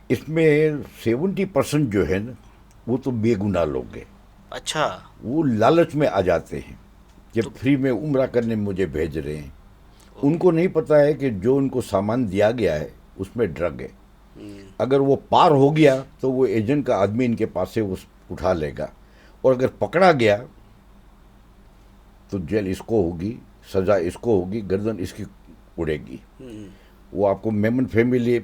A: इसमें 70% जो है ना, वो तो बेगुनाह लोग हैं।
B: अच्छा।
A: वो लालच में आ जाते हैं कि
B: तो
A: फ्री में उम्रा करने मुझे भेज रहे हैं।
B: ओके।
A: उनको नहीं पता है कि जो उनको सामान दिया गया है उसमें ड्रग है।
B: हम्म।
A: अगर वो पार हो गया तो वो एजेंट का आदमी इनके पास से उस उठा लेगा, और अगर पकड़ा गया तो जेल इसको होगी, सज़ा इसको होगी, गर्दन इसकी उड़ेगी।
B: हम्म।
A: वो आपको मेमन फैमिली,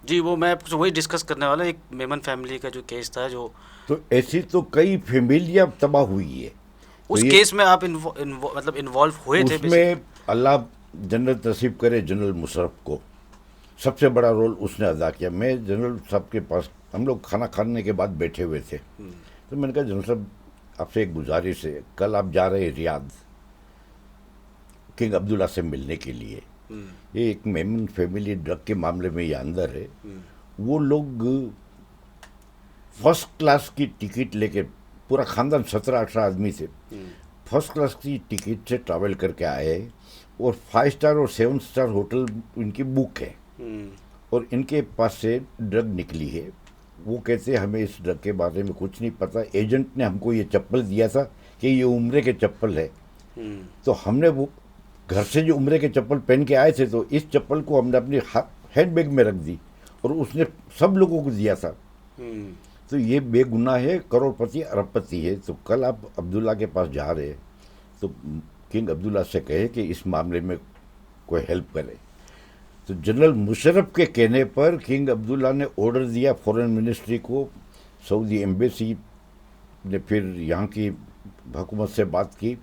B: जी, वो मैं आपसे वही डिस्कस करने वाला, एक मेमन फैमिली का जो केस था, जो
A: तो ऐसी तो कई फैमिलियाँ तबाह हुई है। तो
B: उस
A: ये
B: केस में आप मतलब इन्वॉल्व हुए थे बेसिकली?
A: उसमें अल्लाह जन्नत नसीब करे जनरल मुशर्रफ को, सबसे बड़ा रोल उसने अदा किया। मैं जनरल साहब के पास, हम लोग खाना खाने के बाद बैठे हुए थे, तो मैंने कहा जनरल साहब आपसे एक गुजारिश है, कल आप जा रहे हैं रियाद किंग अब्दुल्ला से मिलने के लिए। ये एक मेमन फैमिली ड्रग के मामले में ये अंदर है। वो लोग फर्स्ट क्लास की टिकट लेके, पूरा खानदान 17-18 आदमी थे, फर्स्ट क्लास की टिकट से ट्रैवल करके आए, और 5 स्टार और 7 स्टार होटल इनकी बुक है, और इनके पास से ड्रग निकली है। वो कहते हैं हमें इस ड्रग के बारे में कुछ नहीं पता, एजेंट ने हमको ये चप्पल दिया था कि ये उम्रे के चप्पल है। तो हमने वो घर से जो उम्रे के चप्पल पहन के आए थे, तो इस चप्पल को हमने अपनी हैंड बैग में रख दी, और उसने सब लोगों को दिया था। तो ये बेगुनाह है, करोड़पति अरबपति है। तो कल आप अब्दुल्ला के पास जा रहे हैं तो किंग अब्दुल्ला से कहे कि इस मामले में कोई हेल्प करे। तो जनरल मुशर्रफ के कहने पर किंग अब्दुल्ला ने ऑर्डर दिया फॉरेन मिनिस्ट्री को, सऊदी एम्बेसी ने फिर यहाँ की हुकूमत से बात की,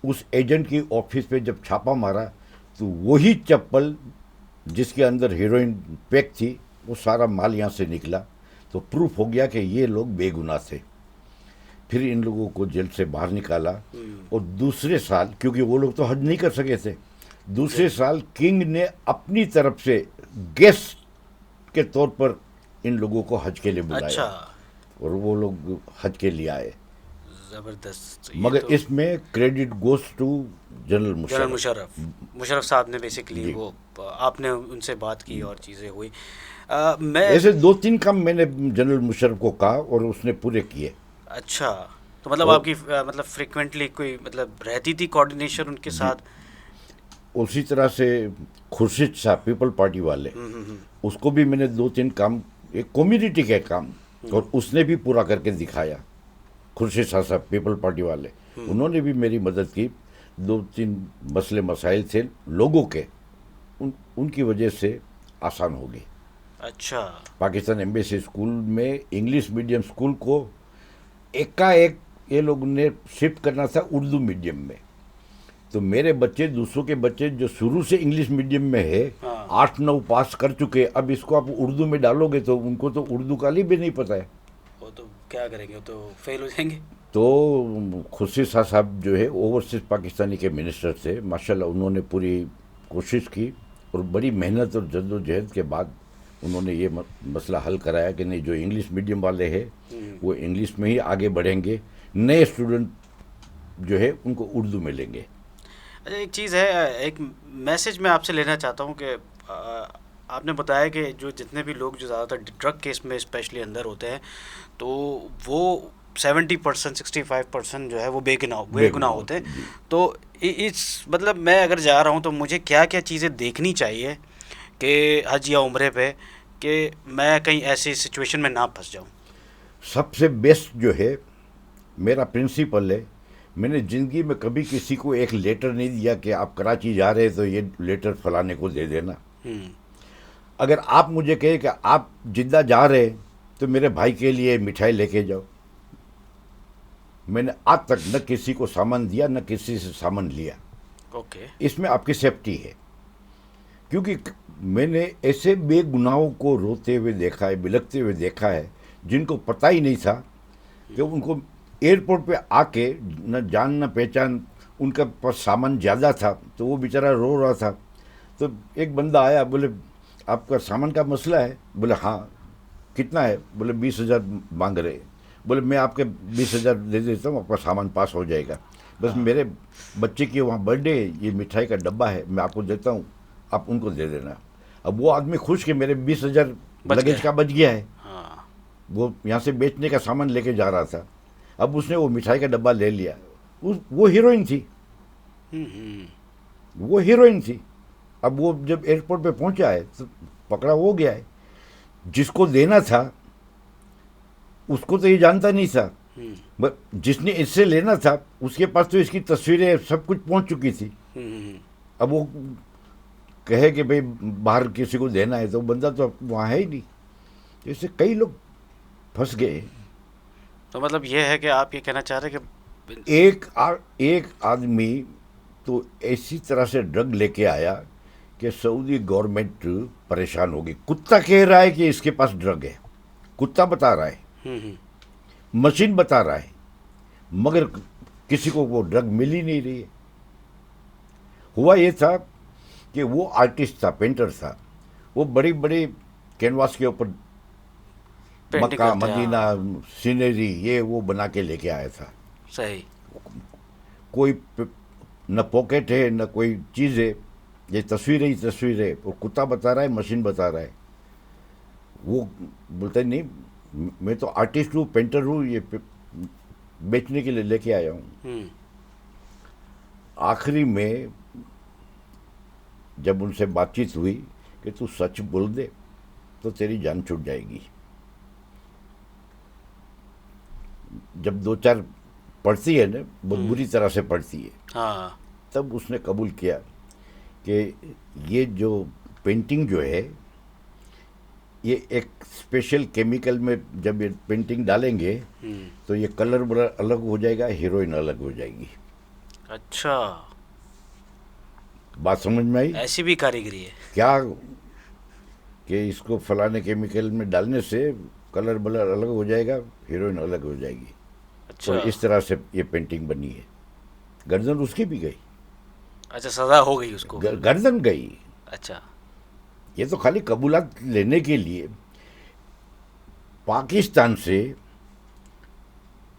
A: उस एजेंट की ऑफिस पे जब छापा मारा तो वही चप्पल जिसके अंदर हीरोइन पैक थी, वो सारा माल यहाँ से निकला। तो प्रूफ हो गया कि ये लोग बेगुनाह थे। फिर इन लोगों को जेल से बाहर निकाला, और दूसरे साल, क्योंकि वो लोग तो हज नहीं कर सके थे, दूसरे साल किंग ने अपनी तरफ से गेस्ट के तौर पर इन लोगों को हज के लिए बुलाया।
B: अच्छा।
A: और वो लोग हज के लिए आए।
B: ज़बरदस्त।
A: मगर इसमें credit goes to general
B: general
A: Musharraf.
B: Musharraf साहब ने बेसिकली
A: जी।
B: वो, आपने उनसे बात की और चीज़ें हुई। मैं
A: ऐसे 2-3 काम मैंने जनरल मुशर्रफ को कहा और उसने पूरे किए।
B: अच्छा, तो मतलब
A: और
B: आपकी मतलब फ्रिक्वेंटली कोई मतलब रहती थी कोऑर्डिनेशन उनके
A: जी,
B: साथ?
A: उसी तरह से खुर्शीद साहब पीपल पार्टी वाले, उसको भी मैंने 2-3 काम, एक कम्युनिटी के काम, और उसने भी पूरा करके दिखाया। खुर्शीद साहब पीपल पार्टी वाले, उन्होंने भी मेरी मदद की। 2-3 मसले मसाइल थे लोगों के, उनकी वजह से आसान हो गई।
B: अच्छा।
A: पाकिस्तान एम्बेसी स्कूल में इंग्लिश मीडियम स्कूल को एकाएक ये लोग ने शिफ्ट करना था उर्दू मीडियम में। तो मेरे बच्चे, दूसरों के बच्चे जो शुरू से इंग्लिश मीडियम में है,
B: हाँ।
A: 8-9 पास कर चुके, अब इसको आप उर्दू में डालोगे तो उनको तो उर्दू का भी नहीं पता है।
B: वो तो क्या करेंगे, वो तो फेल हो जाएंगे।
A: तो खुर्शीद शाह साहब जो है ओवरसीज पाकिस्तानी के मिनिस्टर थे, माशाल्लाह उन्होंने पूरी कोशिश की और बड़ी मेहनत और जद्दोजहद के बाद उन्होंने ये मसला हल कराया कि नहीं, जो इंग्लिश मीडियम वाले हैं वो इंग्लिश में ही आगे बढ़ेंगे, नए स्टूडेंट जो है उनको उर्दू में लेंगे।
B: अच्छा, एक चीज़ है, एक मैसेज मैं आपसे लेना चाहता हूँ कि आपने बताया कि जो जितने भी लोग जो ज़्यादातर ड्रग केस में स्पेशली अंदर होते हैं, तो वो 70% 65% जो है वो बेगुनाह होते हैं।
A: जी।
B: तो इस मतलब मैं अगर जा रहा हूँ तो मुझे क्या क्या चीज़ें देखनी चाहिए कि हज या उम्रे पे, कि मैं कहीं ऐसी सिचुएशन में ना फंस जाऊँ।
A: सबसे बेस्ट जो है, मेरा प्रिंसिपल है, मैंने ज़िंदगी में कभी किसी को एक लेटर नहीं दिया कि आप कराची जा रहे हैं तो ये लेटर फलाने को दे देना। अगर आप मुझे कहे कि आप जिद्दा जा रहे हैं तो मेरे भाई के लिए मिठाई लेके जाओ, मैंने आज तक न किसी को सामान दिया न किसी से सामान लिया।
B: ओके।
A: इसमें आपकी सेफ्टी है, क्योंकि मैंने ऐसे बेगुनाहों को रोते हुए देखा है, बिलखते हुए देखा है, जिनको पता ही नहीं था कि उनको एयरपोर्ट पे आके न जान न पहचान, उनका पास सामान ज़्यादा था तो वो बेचारा रो रहा था। तो एक बंदा आया, बोले आपका सामान का मसला है? बोले हाँ। कितना है? बोले 20,000 मांग रहे। बोले मैं आपके 20,000 दे देता हूँ, आपका सामान पास हो जाएगा। बस मेरे बच्चे की वहाँ बर्थडे है, ये मिठाई का डब्बा है, मैं आपको देता हूँ, आप उनको दे देना। अब वो आदमी खुश कि मेरे 20,000 लगेज का बच गया है।
B: हाँ।
A: वो यहाँ से बेचने का सामान लेके जा रहा था, अब उसने वो मिठाई का डब्बा ले लिया। वो हीरोइन थी, वो हीरोइन थी। अब वो जब एयरपोर्ट पे पहुंचा है तो पकड़ा हो गया है। जिसको देना था उसको तो ये जानता नहीं था, बट जिसने इससे लेना था उसके पास तो इसकी तस्वीरें सब कुछ पहुंच चुकी थी। अब वो कहे कि भाई बाहर किसी को देना है तो बंदा तो वहाँ है ही नहीं। जैसे कई लोग फंस गए।
B: तो मतलब ये है कि आप ये कहना चाह रहे हैं कि
A: एक आदमी तो ऐसी तरह से ड्रग लेके आया कि सऊदी गवर्नमेंट परेशान होगी। कुत्ता कह रहा है कि इसके पास ड्रग है, कुत्ता बता रहा है, मशीन बता रहा है, मगर किसी को वो ड्रग मिल ही नहीं रही है। हुआ ये था कि वो आर्टिस्ट था, पेंटर था, वो बड़ी बड़ी कैनवास के ऊपर
B: पेंटिंग
A: मक्का
B: करते हैं।
A: मदीना सीनरी ये वो बना के लेके आया था।
B: सही।
A: कोई न पॉकेट है न कोई चीज़ है, ये तस्वीर ही तस्वीर है। वो कुत्ता बता रहा है, मशीन बता रहा है। वो बोलता है नहीं मैं तो आर्टिस्ट हूँ, पेंटर हूँ, ये बेचने के लिए लेके आया हूँ। आखिरी में जब उनसे बातचीत हुई कि तू सच बोल दे तो तेरी जान छूट जाएगी। जब 2-4 पढ़ती है ना, बहुत बुरी तरह से पढ़ती है,
B: हाँ।
A: तब उसने कबूल किया कि ये जो पेंटिंग जो है ये एक स्पेशल केमिकल में जब ये पेंटिंग डालेंगे तो ये कलर बड़ा अलग हो जाएगा, हीरोइन अलग हो जाएगी।
B: अच्छा,
A: बात समझ में आई?
B: ऐसी भी कारीगरी है
A: क्या कि इसको फलाने केमिकल में डालने से कलर बलर अलग हो जाएगा, हीरोइन अलग हो जाएगी।
B: अच्छा।
A: और इस तरह से ये पेंटिंग बनी है। गर्दन उसकी भी गई।
B: अच्छा, सजा हो गई उसको।
A: गर्दन गई।
B: अच्छा।
A: ये तो खाली कबूलात लेने के लिए पाकिस्तान से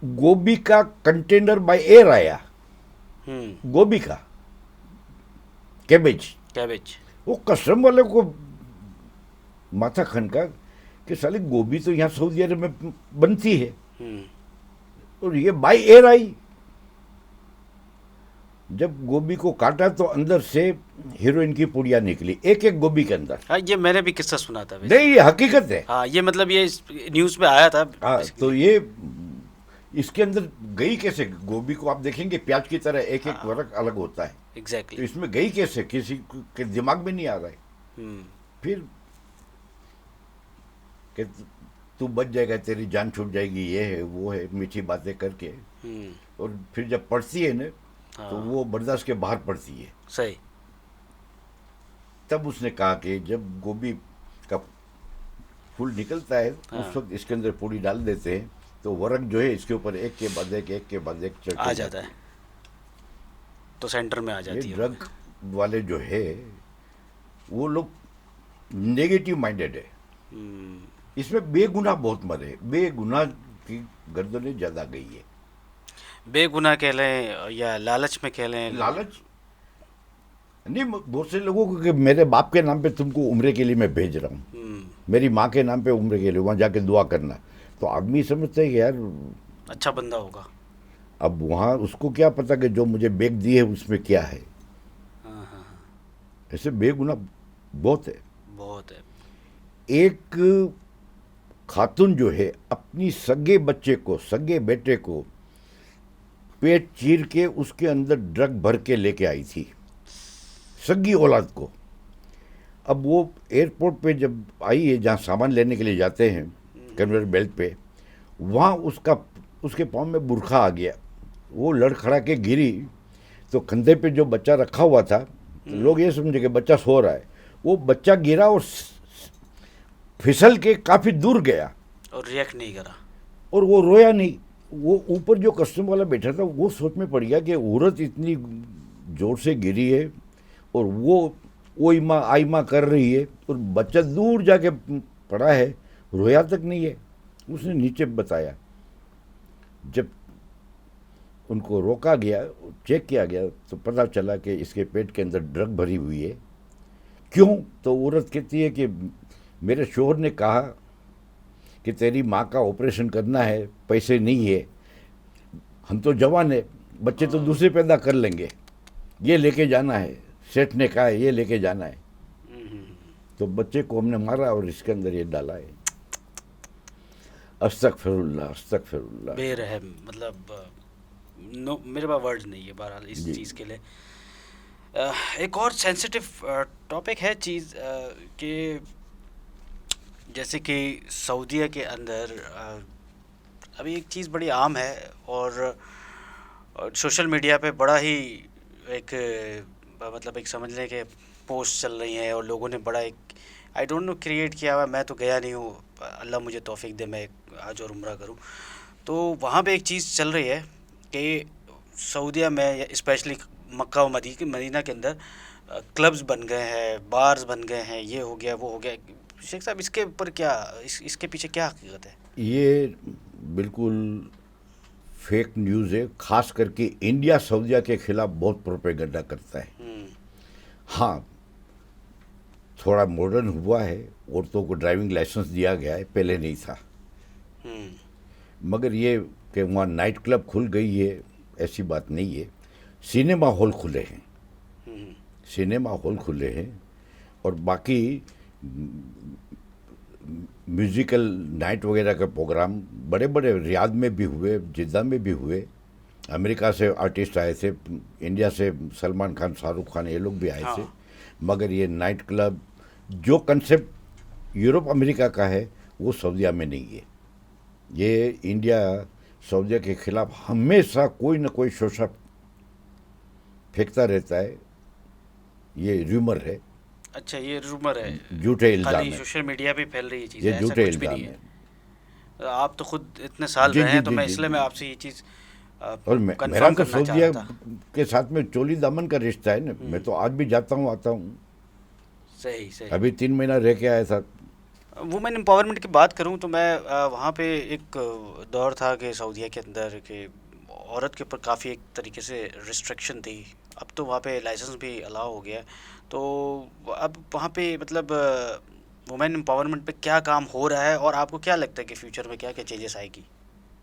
A: गोभी का कंटेनर बाय एयर आया, गोभी का,
B: कैबेज।
A: वो कस्टम वाले को माथा खनका कि साली गोभी तो यहाँ सऊदी अरब में बनती है और ये बाय एयर आई। जब गोभी को काटा तो अंदर से हीरोइन की पुड़िया निकली, एक एक गोभी के अंदर।
B: हाँ, ये मैंने भी किस्सा सुना था।
A: नहीं, ये हकीकत है।
B: हाँ, ये मतलब ये न्यूज़ में आया था।
A: हाँ, तो ये इसके अंदर गई कैसे? गोभी को आप देखेंगे प्याज की तरह एक एक वर्क अलग होता है। तो
B: एग्जैक्टली।
A: इसमें गई कैसे? किसी के दिमाग में नहीं आ रहा है। फिर कि तू बच जाएगा, तेरी जान छूट जाएगी, ये है वो है, मीठी बातें करके।
B: हम्म,
A: और फिर जब पड़ती है ना, तो
B: हाँ,
A: वो बर्दाश्त के बाहर पड़ती है।
B: सही।
A: तब उसने कहा कि जब गोभी का फूल निकलता है उस
B: हाँ,
A: वक्त इसके अंदर पूड़ी डाल देते हैं, तो वरक जो है इसके ऊपर एक के बाद एक
B: आ
A: चढ़ते
B: जाता
A: जाती
B: है,
A: है।
B: तो सेंटर में आ
A: ये
B: जाती है वो।
A: ड्रग वाले जो है वो लोग नेगेटिव माइंडेड है।
B: हम्म,
A: इसमें बेगुनाह बहुत मरे, बेगुनाह की गर्दनें ज्यादा गई है।
B: बेगुनाह कह लें या लालच में कह लें लोग।
A: लालच नहीं, बहुत से लोगों को कि मेरे बाप के नाम पे तुमको उम्रे के लिए मैं भेज रहा हूँ,
B: हम्म,
A: मेरी माँ के नाम पे उम्र के लिए वहाँ जाके दुआ करना। तो आदमी समझता है कि यार,
B: अच्छा बंदा होगा।
A: अब वहाँ उसको क्या पता कि जो मुझे बेग दी है उसमें क्या है।
B: हाँ, हाँ, हाँ,
A: ऐसे बेगुनाह बहुत है।
B: बहुत है।
A: एक खातून जो है अपनी सगे बच्चे को, सगे बेटे को पेट चीर के उसके अंदर ड्रग भर के लेके आई थी, सगी औलाद को। अब वो एयरपोर्ट पे जब आई है, जहाँ सामान लेने के लिए जाते हैं कन्वेयर बेल्ट पे, वहाँ उसके पाँव में बुरखा आ गया। वो लड़खड़ा के गिरी, तो कंधे पे जो बच्चा रखा हुआ था, तो लोग ये समझे कि बच्चा सो रहा है। वो बच्चा गिरा और फिसल के काफ़ी दूर गया,
B: और रिएक्ट नहीं करा।
A: और वो रोया नहीं। वो ऊपर जो कस्टम वाला बैठा था वो सोच में पड़ गया कि औरत इतनी जोर से गिरी है और वो इमा आइमा कर रही है, और बच्चा दूर जाके पड़ा है, रोया तक नहीं है। उसने नीचे बताया। जब उनको रोका गया, चेक किया गया, तो पता चला कि इसके पेट के अंदर ड्रग भरी हुई है। क्यों? तो औरत कहती है कि मेरे शोहर ने कहा कि तेरी माँ का ऑपरेशन करना है, पैसे नहीं है, हम तो जवान है, बच्चे तो दूसरे पैदा कर लेंगे, ये लेके जाना है, सेठ ने कहा है ये लेके जाना है। तो बच्चे को हमने मारा और इसके अंदर ये डाला है। अस्तगफिरुल्लाह, अस्तगफिरुल्लाह।
B: बेरहम, मतलब नो, मेरे पास वर्ड्स नहीं है बहरहाल इस
A: जी।
B: चीज़ के लिए। एक और सेंसिटिव टॉपिक है चीज़ कि जैसे कि सऊदीया के अंदर अभी एक चीज़ बड़ी आम है, और सोशल मीडिया पे बड़ा ही एक मतलब एक समझ लें कि पोस्ट चल रही हैं, और लोगों ने बड़ा एक आई डोंट नो क्रिएट किया हुआ है। मैं तो गया नहीं हूँ, अल्लाह मुझे तौफीक दे मैं आज और उम्रा करूँ। तो वहाँ पे एक चीज़ चल रही है कि सऊदीया में स्पेशली मक्का और मदीना के अंदर क्लब्स बन गए हैं, बार्स बन गए हैं, ये हो गया वो हो गया। शेख साहब, इसके ऊपर क्या, इसके पीछे क्या हकीकत है?
A: ये बिल्कुल फेक न्यूज़ है, खास करके इंडिया सऊदीया के खिलाफ बहुत प्रोपेगेंडा करता है।
B: हम्म,
A: हाँ, थोड़ा मॉडर्न हुआ है, औरतों को ड्राइविंग लाइसेंस दिया गया है, पहले नहीं था। मगर ये कि वहाँ नाइट क्लब खुल गई है, ऐसी बात नहीं है। सिनेमा हॉल खुले हैं,
B: हम्म,
A: सिनेमा हॉल खुले हैं, और बाकी म्यूज़िकल नाइट वगैरह के प्रोग्राम बड़े बड़े रियाद में भी हुए, जिद्दा में भी हुए। अमेरिका से आर्टिस्ट आए थे, इंडिया से सलमान खान, शाहरुख खान, ये लोग भी आए थे।
B: हाँ,
A: मगर ये नाइट क्लब जो कंसेप्ट यूरोप अमेरिका का है वो सऊदीया में नहीं है। ये इंडिया सऊदीया के खिलाफ हमेशा कोई ना कोई शोषा फेंकता रहता है। ये र्यूमर है,
B: अच्छा, ये रूमर है,
A: झूठे इल्ज़ाम
B: खाली
A: है,
B: सोशल मीडिया पे फैल रही है
A: ये
B: चीज़ें, ऐसा
A: झूठे
B: कुछ भी
A: इल्ज़ाम
B: नहीं
A: है।
B: है। आप तो खुद इतने साल
A: जी
B: रहे
A: जी
B: हैं, तो
A: जी
B: मैं
A: जी
B: इसलिए
A: जी।
B: मैं आपसे ये चीज़
A: और मेरा
B: कंफर्म
A: तो
B: करना चाह
A: सऊदीया
B: रहा था।
A: के साथ में चोली दामन का रिश्ता है ना, मैं तो आज भी जाता हूँ, आता हूँ।
B: सही सही।
A: अभी 3 महीना रह के आया था।
B: वुमेन एम्पावरमेंट की बात करूं तो मैं वहाँ पे एक दौर था कि सऊदीया के अंदर के औरत के ऊपर काफ़ी एक तरीके से रिस्ट्रिक्शन थी। अब तो वहाँ पे लाइसेंस भी अलाउ हो गया है। तो अब वहाँ पे मतलब वुमेन एम्पावरमेंट पे क्या काम हो रहा है, और आपको क्या लगता है कि फ्यूचर में क्या क्या चेंजेस आएगी?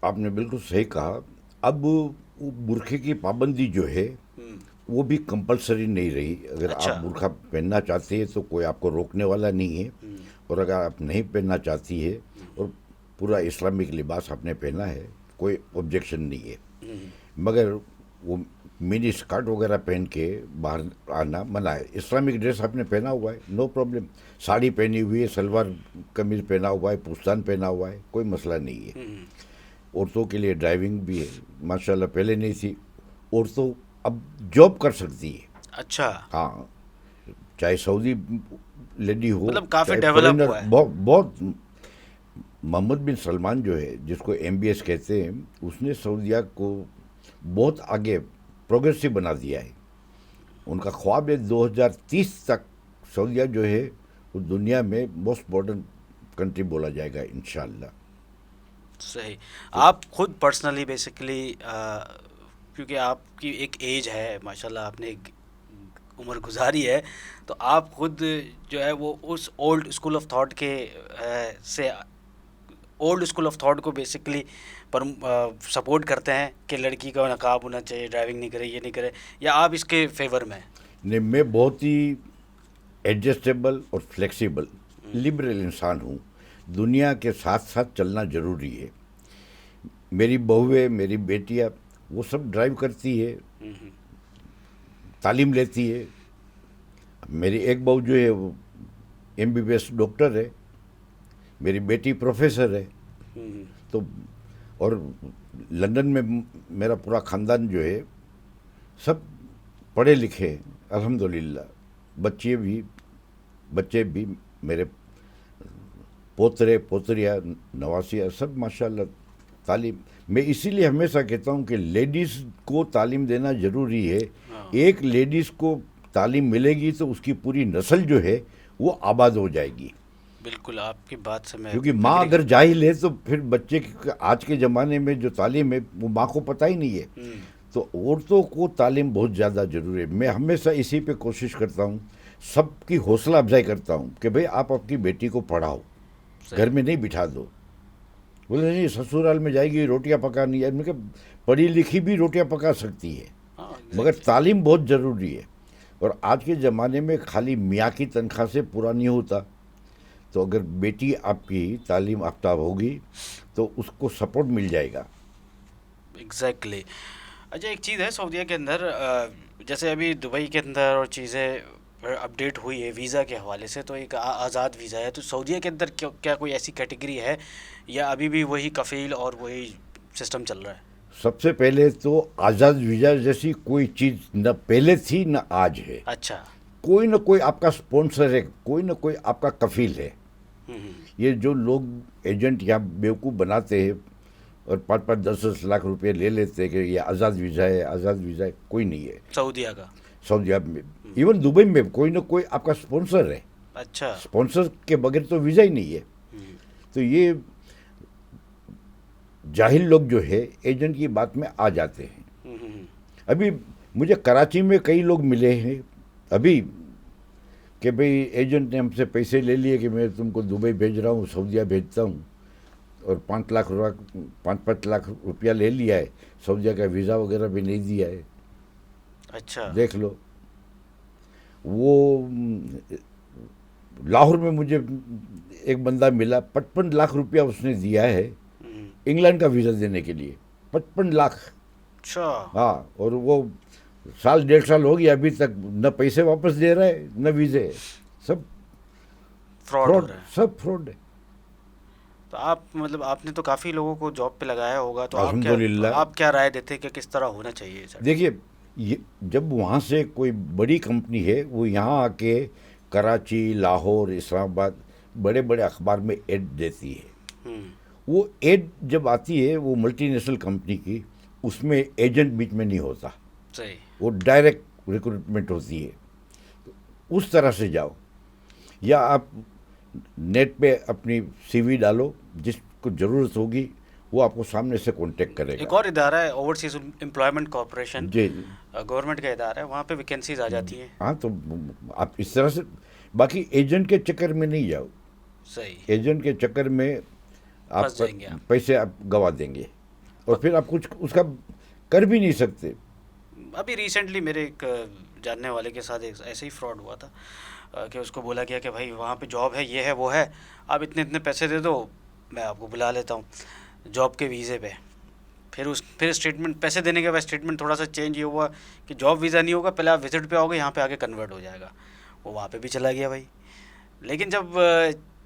A: आपने बिल्कुल सही कहा। अब वो बुरखे की पाबंदी जो है
B: हम्म,
A: वो भी कंपलसरी नहीं रही। अगर आप
B: अच्छा।
A: बुरखा पहनना चाहते हैं तो कोई आपको रोकने वाला नहीं है,
B: हम्म,
A: और अगर आप नहीं पहनना चाहती है और पूरा इस्लामिक लिबास आपने पहना है, कोई ऑब्जेक्शन नहीं है।
B: हम्म,
A: मगर वो मिनी स्कर्ट वगैरह पहन के बाहर आना मना है। इस्लामिक ड्रेस आपने पहना हुआ है, नो प्रॉब्लम। साड़ी पहनी हुई है, सलवार कमीज पहना हुआ है, पुस्तान पहना हुआ है, कोई मसला नहीं है। औरतों के लिए ड्राइविंग भी है, माशाल्लाह पहले नहीं थी। औरतों अब जॉब कर सकती है।
B: अच्छा,
A: हाँ, चाहे सऊदी लेडी हो,
B: मतलब काफी
A: चाहे
B: डेवलप
A: foreigner,
B: हुआ है।
A: बहुत बहुत। मोहम्मद बिन सलमान जो है, जिसको MBS कहते हैं, उसने सऊदीया को बहुत आगे प्रोग्रेसिव बना दिया है। उनका ख्वाब है 2030 तक सऊदीया जो है वो दुनिया में मोस्ट मॉडर्न कंट्री बोला जाएगा इंशाल्लाह।
B: सही। आप खुद पर्सनली बेसिकली क्योंकि आपकी एक एज है माशाल्लाह, आपने एक उम्र गुजारी है, तो आप खुद जो है वो उस ओल्ड स्कूल ऑफ थॉट के से ओल्ड स्कूल ऑफ थॉट को बेसिकली पर सपोर्ट करते हैं कि लड़की का नकाब होना चाहिए, ड्राइविंग नहीं करे, ये नहीं करे, या आप इसके फेवर में हैं?
A: ने मैं बहुत ही एडजस्टेबल और फ्लेक्सिबल लिबरल इंसान हूँ। दुनिया के साथ साथ चलना ज़रूरी है। मेरी बहुएं, मेरी बेटियाँ, वो सब ड्राइव करती है, तालीम लेती है। मेरी एक बहू जो है वो MBBS डॉक्टर है, मेरी बेटी प्रोफेसर है। तो और लंदन में मेरा पूरा ख़ानदान जो है सब पढ़े लिखे हैं अल्हम्दुलिल्लाह। बच्चे भी मेरे पोतरे पोतरियाँ नवासिया सब माशाल्लाह तालीम। मैं इसीलिए हमेशा कहता हूँ कि लेडीज़ को तालीम देना ज़रूरी है। एक लेडीज़ को तालीम मिलेगी तो उसकी पूरी नस्ल जो है वो आबाद हो जाएगी।
B: बिल्कुल, आपकी बात से मैं
A: क्योंकि माँ
B: agree
A: अगर जाहिल है तो फिर बच्चे आज के ज़माने में जो तालीम है वो माँ को पता ही नहीं है। तो औरतों को तालीम बहुत ज़्यादा ज़रूरी है। मैं हमेशा इसी पे कोशिश करता हूँ, सबकी हौसला अफजाई करता हूँ कि भाई आप अपनी बेटी को पढ़ाओ, घर में नहीं बिठा दो। बोले नहीं ससुराल में जाएगी रोटियां पकानी है। मैंने कहा पढ़ी लिखी भी रोटियां पका सकती है,
B: हाँ,
A: मगर तालीम बहुत ज़रूरी है। और आज के ज़माने में खाली मियाँ की तनख्वाह से पूरा नहीं होता। तो अगर बेटी आपकी तालीम याफ्ता होगी तो उसको सपोर्ट मिल जाएगा।
B: एग्जैक्टली। अच्छा, एक चीज़ है सऊदीया के अंदर, जैसे अभी दुबई के अंदर और चीज़ें अपडेट हुई है वीज़ा के हवाले से, तो एक आज़ाद वीज़ा है। तो सऊदीया के अंदर क्या कोई ऐसी कैटेगरी है, या अभी भी वही कफ़ील और वही सिस्टम चल रहा है?
A: सबसे पहले तो आज़ाद वीज़ा जैसी कोई चीज़ न पहले थी न आज है।
B: अच्छा।
A: कोई न कोई आपका स्पॉन्सर है, कोई न कोई आपका कफील है। ये जो लोग एजेंट या बेवकूफ़ बनाते हैं और 5-5, 10-10 लाख रुपए ले लेते हैं कि ये आज़ाद वीज़ा है, आज़ाद वीज़ा है, कोई नहीं है।
B: सऊदीया का?
A: सऊदी अरब में, इवन दुबई में कोई न कोई आपका स्पॉन्सर है।
B: अच्छा।
A: स्पॉन्सर के बगैर तो वीज़ा ही नहीं है। तो ये जाहिल लोग जो है एजेंट की बात में आ जाते हैं। अभी मुझे कराची में कई लोग मिले हैं अभी कि भाई एजेंट ने हमसे पैसे ले लिए कि मैं तुमको दुबई भेज रहा हूँ, सऊदीया भेजता हूँ, और 5 लाख रुपया ले लिया है, सऊदीया का वीज़ा वगैरह भी नहीं दिया है।
B: अच्छा।
A: देख लो। वो लाहौर में मुझे एक बंदा मिला, 55 लाख रुपया उसने दिया है इंग्लैंड का वीज़ा देने के लिए। 55 लाख।
B: अच्छा।
A: हाँ, और वो 1.5 साल हो गया अभी तक न पैसे वापस दे रहा है न वीज़े। सब
B: फ्रॉड हो
A: फ्रॉड,
B: रहा है।
A: सब फ्रॉड है।
B: तो आप मतलब आपने तो काफ़ी लोगों को जॉब पे लगाया होगा, तो
A: अल्हम्दुलिल्लाह।
B: आप क्या राय देते हैं कि किस तरह होना चाहिए सर?
A: देखिए, ये जब वहाँ से कोई बड़ी कंपनी है वो यहाँ आके कराची, लाहौर, इस्लामाबाद बड़े बड़े अखबार में एड देती है। वो एड जब आती है वो मल्टीनेशनल कंपनी की, उसमें एजेंट बीच में नहीं होता।
B: सही।
A: वो डायरेक्ट रिक्रूटमेंट होती है। उस तरह से जाओ, या आप नेट पे अपनी CV डालो, जिसको ज़रूरत होगी वो आपको सामने से कांटेक्ट
B: एक
A: करेगा।
B: और इदारा है ओवरसीज एम्प्लॉयमेंट कॉरपोरेशन,
A: जी।
B: गवर्नमेंट का इदारा है, वहाँ पे वैकेंसीज आ जाती हैं।
A: हाँ, तो आप इस तरह से, बाकी एजेंट के चक्कर में नहीं जाओ।
B: सही।
A: एजेंट के चक्कर में आप
B: फंस जाएंगे आप।
A: पैसे आप गवा देंगे और फिर आप कुछ उसका कर भी नहीं सकते।
B: अभी रिसेंटली मेरे एक जानने वाले के साथ एक ऐसे ही फ्रॉड हुआ था कि उसको बोला गया कि भाई वहाँ पे जॉब है, ये है, वो है, आप इतने इतने पैसे दे दो, मैं आपको बुला लेता हूँ जॉब के वीज़े पे। फिर स्टेटमेंट पैसे देने के बाद स्टेटमेंट थोड़ा सा चेंज ये हुआ कि जॉब वीज़ा नहीं होगा, पहले आप विजिट पे आओगे, यहाँ पे आके कन्वर्ट हो जाएगा। वो वहाँ पे भी चला गया भाई। लेकिन जब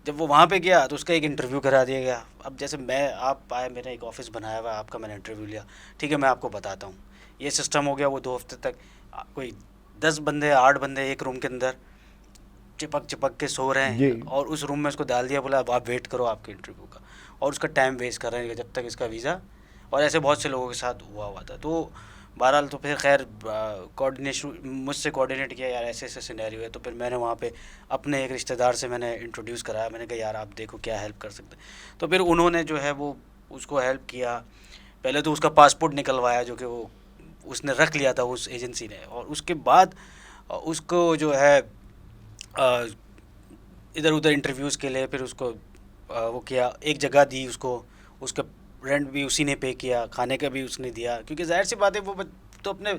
B: वो वहाँ पे गया तो उसका एक इंटरव्यू करा दिया गया। अब जैसे आप आए, मेरा एक ऑफिस बनाया हुआ है, आपका मैंने इंटरव्यू लिया, ठीक है मैं आपको बताता हूँ, ये सिस्टम हो गया। वो 2 हफ्ते तक कोई 10 बंदे 8 बंदे एक रूम के अंदर चिपक चिपक के सो रहे
A: जी।
B: हैं, और उस रूम में उसको डाल दिया, बोला अब आप वेट करो आपके इंटरव्यू का, और उसका टाइम वेस्ट कर रहे हैं जब तक इसका वीज़ा। और ऐसे बहुत से लोगों के साथ हुआ था। तो बहरहाल तो फिर खैर मुझसे कोऑर्डिनेट किया, यार ऐसे ऐसे सिनेरियो है। तो फिर मैंने वहाँ पे अपने एक रिश्तेदार से मैंने इंट्रोड्यूस कराया, मैंने कहा यार आप देखो क्या हेल्प कर सकते हैं। तो फिर उन्होंने जो है वो उसको हेल्प किया। पहले तो उसका पासपोर्ट निकलवाया, जो कि वो उसने रख लिया था उस एजेंसी ने, और उसके बाद उसको जो है इधर उधर इंटरव्यूज़ के लिए फिर उसको वो किया, एक जगह दी उसको, उसका रेंट भी उसी ने पे किया, खाने का भी उसने दिया, क्योंकि जाहिर सी बात है वो तो अपने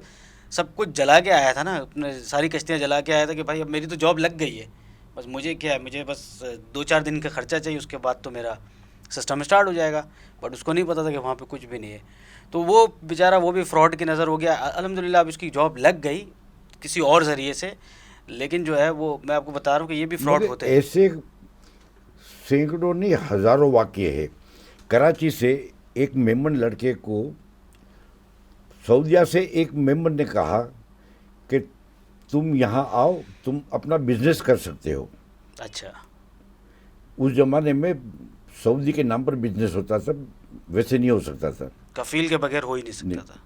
B: सब कुछ जला के आया था ना, अपने सारी कश्तियाँ जला के आया था कि भाई अब मेरी तो जॉब लग गई है, बस मुझे क्या है, मुझे बस 2-4 दिन का खर्चा चाहिए, उसके बाद तो मेरा सिस्टम स्टार्ट हो जाएगा। बट उसको नहीं पता था कि वहाँ पे कुछ भी नहीं है। तो वो बेचारा वो भी फ्रॉड की नज़र हो गया। अल्हम्दुलिल्लाह अब उसकी जॉब लग गई किसी और ज़रिए से। लेकिन जो है वो मैं आपको बता रहा हूँ कि ये भी फ्रॉड
A: मगर
B: होते हैं।
A: ऐसे सैकड़ों नहीं हजारों वाक़ये है। कराची से एक मेमन लड़के को सऊदीया से एक मेमन ने कहा कि तुम यहाँ आओ, तुम अपना बिजनेस कर सकते हो।
B: अच्छा।
A: उस ज़माने में सऊदी के नाम पर बिजनेस होता था, वैसे नहीं हो सकता था।
B: कफील के बगैर हो ही नहीं
A: नहीं।
B: सकता था।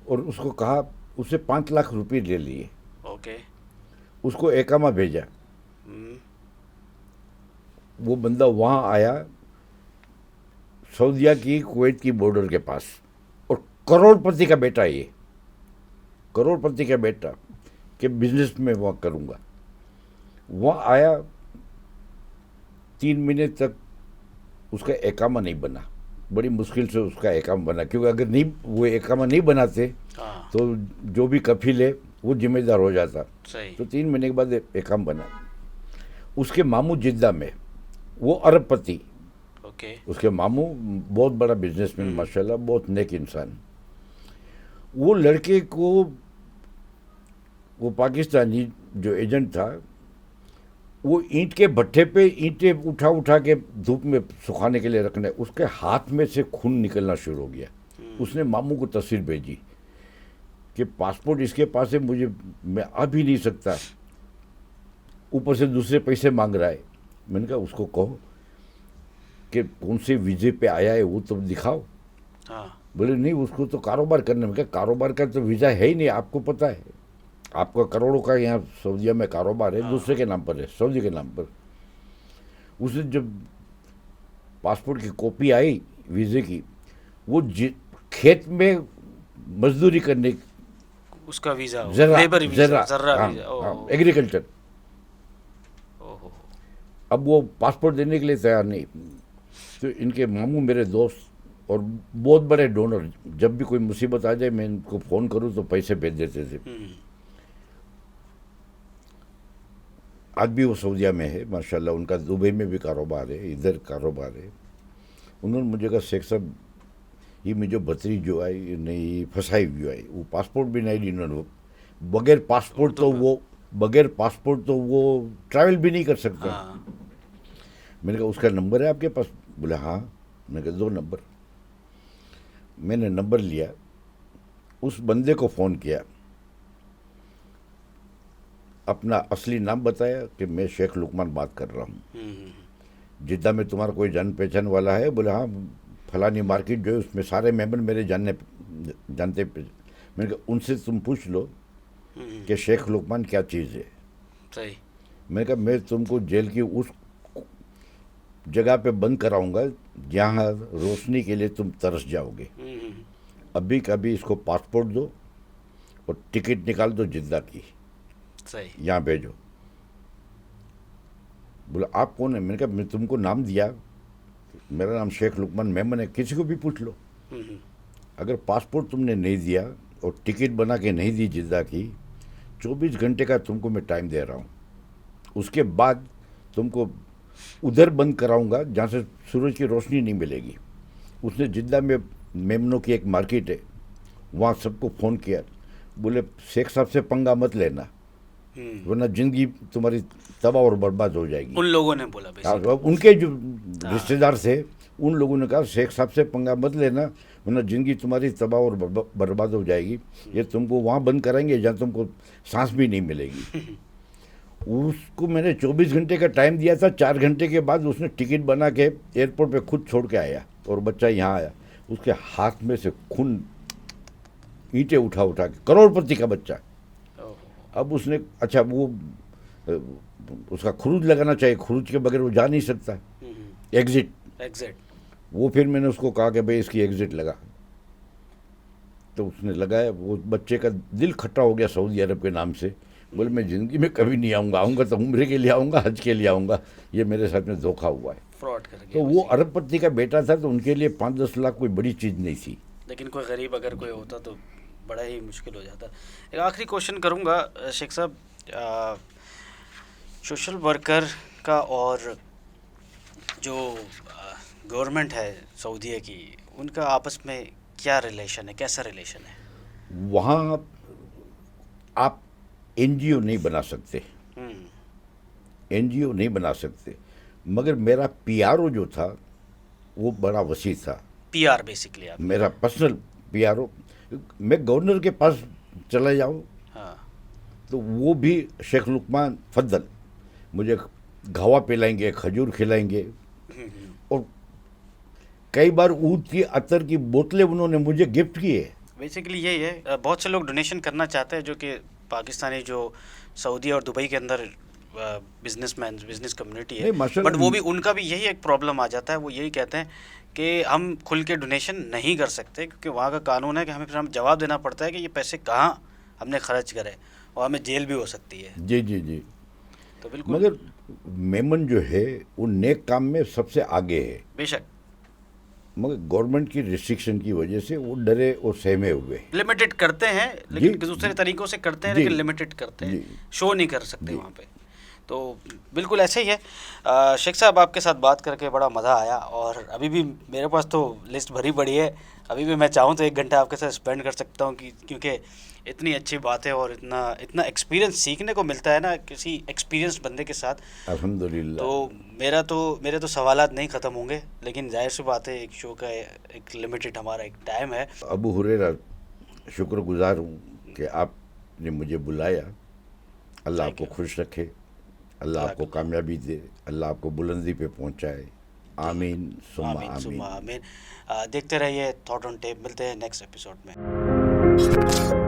A: और उसको कहा, उसे 5 लाख रुपए ले लिए,
B: ओके।
A: उसको एकामा भेजा।
B: हम्म,
A: वो बंदा वहाँ आया, सऊदीया की कुवैत की बॉर्डर के पास, और करोड़पति का बेटा, ये करोड़पति का बेटा कि बिजनेस में वहाँ करूँगा। वहाँ आया, 3 महीने तक उसका एकामा नहीं बना, बड़ी मुश्किल से उसका एकामा बना, क्योंकि अगर नहीं वो एकामा नहीं बनाते
B: हाँ
A: तो जो भी कफील है वो जिम्मेदार हो जाता।
B: सही।
A: तो 3 महीने के बाद एकामा बना। उसके मामू जिद्दा में, वो अरबपति,
B: ओके।
A: उसके मामू बहुत बड़ा बिजनेसमैन, माशाल्लाह बहुत नेक इंसान। वो लड़के को, वो पाकिस्तानी जो एजेंट था, वो ईंट के भट्ठे पे ईंटें उठा उठा के धूप में सुखाने के लिए रखने, उसके हाथ में से खून निकलना शुरू हो गया। उसने मामू को तस्वीर भेजी कि पासपोर्ट इसके पास है, मैं आ भी नहीं सकता, ऊपर से दूसरे पैसे मांग रहा है। मैंने कहा उसको कहो कि कौन से वीज़े पे आया है वो तो दिखाओ।
B: हाँ
A: बोले नहीं, उसको तो कारोबार करने में। क्या कारोबार का तो वीज़ा है ही नहीं, आपको पता है, आपका करोड़ों का यहाँ सऊदीया में कारोबार है, दूसरे के नाम पर है, सऊदी के नाम पर। उसने जब पासपोर्ट की कॉपी आई वीज़े की, वो खेत में मजदूरी करने,
B: उसका वीज़ा हो,
A: जरा
B: लेबर वीज़ा,
A: जरा
B: जर्रा
A: हाँ,
B: वीज़ा।
A: हाँ, एग्रीकल्चर।
B: ओहो।
A: अब वो पासपोर्ट देने के लिए तैयार नहीं। तो इनके मामू मेरे दोस्त और बहुत बड़े डोनर, जब भी कोई मुसीबत आ जाए मैं इनको फ़ोन करूं तो पैसे भेज देते थे। आज भी वो सऊदीया में है माशाल्लाह, उनका दुबई में भी कारोबार है, इधर कारोबार है। उन्होंने मुझे कहा शेख साहब, ये मुझे बतरी जो आई नहीं फंसाई हुई आई, वो पासपोर्ट भी नहीं दी इन्होंने, बगैर पासपोर्ट तो वो ट्रैवल भी नहीं कर सकता।
B: हाँ
A: मैंने कहा उसका नंबर है आपके पास? बोले हाँ। मैंने कहा दो नंबर। मैंने नंबर लिया, उस बंदे को फ़ोन किया, अपना असली नाम बताया कि मैं शेख लुकमान बात कर रहा हूँ, जिद्दा में तुम्हारा कोई जान पहचान वाला है? बोले हाँ, फलानी मार्केट जो है उसमें सारे मेंबर मेरे जानते। मैंने कहा उनसे तुम पूछ लो कि शेख लुकमान क्या चीज़ है।
B: सही।
A: मैंने कहा मैं तुमको जेल की उस जगह पे बंद कराऊंगा जहाँ रोशनी के लिए तुम तरस जाओगे। अभी कभी इसको पासपोर्ट दो और टिकट निकाल दो जिद्दा की,
B: सही।
A: यहाँ भेजो। बोला आप कौन है? मैंने कहा मैं तुमको नाम दिया, मेरा नाम शेख लुकमान मेमन है, किसी को भी पूछ लो। अगर पासपोर्ट तुमने नहीं दिया और टिकट बना के नहीं दी जिद्दा की, 24 घंटे का तुमको मैं टाइम दे रहा हूँ, उसके बाद तुमको उधर बंद कराऊंगा जहाँ से सूरज की रोशनी नहीं मिलेगी। उसने जिद्दा में मेमनों की एक मार्केट है, वहाँ सबको फ़ोन किया, बोले शेख साहब से पंगा मत लेना, वरना ज़िंदगी तुम्हारी तबाह और बर्बाद हो जाएगी।
B: उन लोगों ने बोला बेसिकली।
A: अब उनके जो रिश्तेदार थे उन लोगों ने कहा शेख साहब से पंगा मत लेना, वरना ज़िंदगी तुम्हारी तबाह और बर्बाद हो जाएगी, ये तुमको वहाँ बंद कराएंगे जहाँ तुमको सांस भी नहीं मिलेगी। उसको मैंने 24 घंटे का टाइम दिया था, 4 घंटे के बाद उसने टिकट बना के एयरपोर्ट पे खुद छोड़ के आया और बच्चा यहाँ आया, उसके हाथ में से खून ईंटें उठा उठा के, करोड़पति का बच्चा। अब उसने अच्छा वो उसका खुरूज लगाना चाहिए, खुरूज के बगैर वो जा नहीं सकता, एग्जिट। वो फिर मैंने उसको कहा कि भाई इसकी एग्जिट लगा, तो उसने लगाया। वो बच्चे का दिल खट्टा हो गया सऊदी अरब के नाम से, बोले मैं ज़िंदगी में कभी नहीं आऊँगा, आऊँगा तो उम्रे के लिए आऊँगा, हज के लिए आऊँगा, ये मेरे साथ में धोखा हुआ है।
B: फ्रॉड कर गया।
A: तो वो अरबपति का बेटा था, तो उनके लिए 5-10 लाख कोई बड़ी चीज़ नहीं थी।
B: लेकिन कोई गरीब अगर कोई होता तो बड़ा ही मुश्किल हो जाता। एक आखिरी क्वेश्चन करूँगा शेख साहब, सोशल वर्कर का और जो गवर्नमेंट है सऊदीया की, उनका आपस में क्या रिलेशन है, कैसा रिलेशन है?
A: वहाँ आप एनजीओ नहीं बना सकते, एनजीओ नहीं बना सकते, मगर मेरा पीआरओ जो था वो बड़ा वसी था।
B: पीआर बेसिकली आप?
A: मेरा पर्सनल पीआरओ, मैं गवर्नर के पास चला जाऊँ तो वो भी शेख लुकमान फद्दल मुझे घावा पिलाएंगे, खजूर खिलाएंगे, और कई बार ऊद की अतर की बोतलें उन्होंने मुझे गिफ्ट की है।
B: बेसिकली यही है, बहुत से लोग डोनेशन करना चाहते हैं, जो कि पाकिस्तानी जो सऊदी और दुबई के अंदर बिजनेसमैन, बिजनेस कम्युनिटी है, बट वो भी, उनका भी यही एक प्रॉब्लम आ जाता है। वो यही कहते हैं कि हम खुल के डोनेशन नहीं कर सकते, क्योंकि वहाँ का कानून है कि हमें फिर हम जवाब देना पड़ता है कि ये पैसे कहाँ हमने खर्च करे, और हमें जेल भी हो सकती है।
A: जी जी जी।
B: तो बिल्कुल,
A: मगर मेमन जो है वो नेक काम में सबसे आगे है,
B: बेशक,
A: मगर गवर्नमेंट की रिस्ट्रिक्शन की वजह से वो डरे और सहमे हुए।
B: लिमिटेड करते हैं, लेकिन दूसरे तरीकों से करते हैं, लेकिन लिमिटेड करते हैं, शो नहीं कर सकते वहाँ पे। तो बिल्कुल ऐसे ही है। शेख साहब, आपके साथ बात करके बड़ा मज़ा आया, और अभी भी मेरे पास तो लिस्ट भरी पड़ी है, अभी भी मैं चाहूँ तो 1 घंटा आपके साथ स्पेंड कर सकता हूँ, क्योंकि इतनी अच्छी बातें और इतना एक्सपीरियंस सीखने को मिलता है ना किसी एक्सपीरियंस बंदे के साथ।
A: अल्हम्दुलिल्लाह।
B: तो मेरे तो सवालात नहीं ख़त्म होंगे, लेकिन जाहिर सी बात है, एक शो का एक लिमिटेड हमारा एक टाइम है।
A: अबू हुरैरा, शुक्रगुजार हूँ कि आपने मुझे बुलाया। अल्लाह आपको खुश रखे, अल्लाह आपको कामयाबी दे, अल्लाह आपको बुलंदी पे पहुँचाए। आमीन सुम्मा आमीन।
B: देखते रहिए थॉट ऑन टेप, मिलते हैं नेक्स्ट एपिसोड में।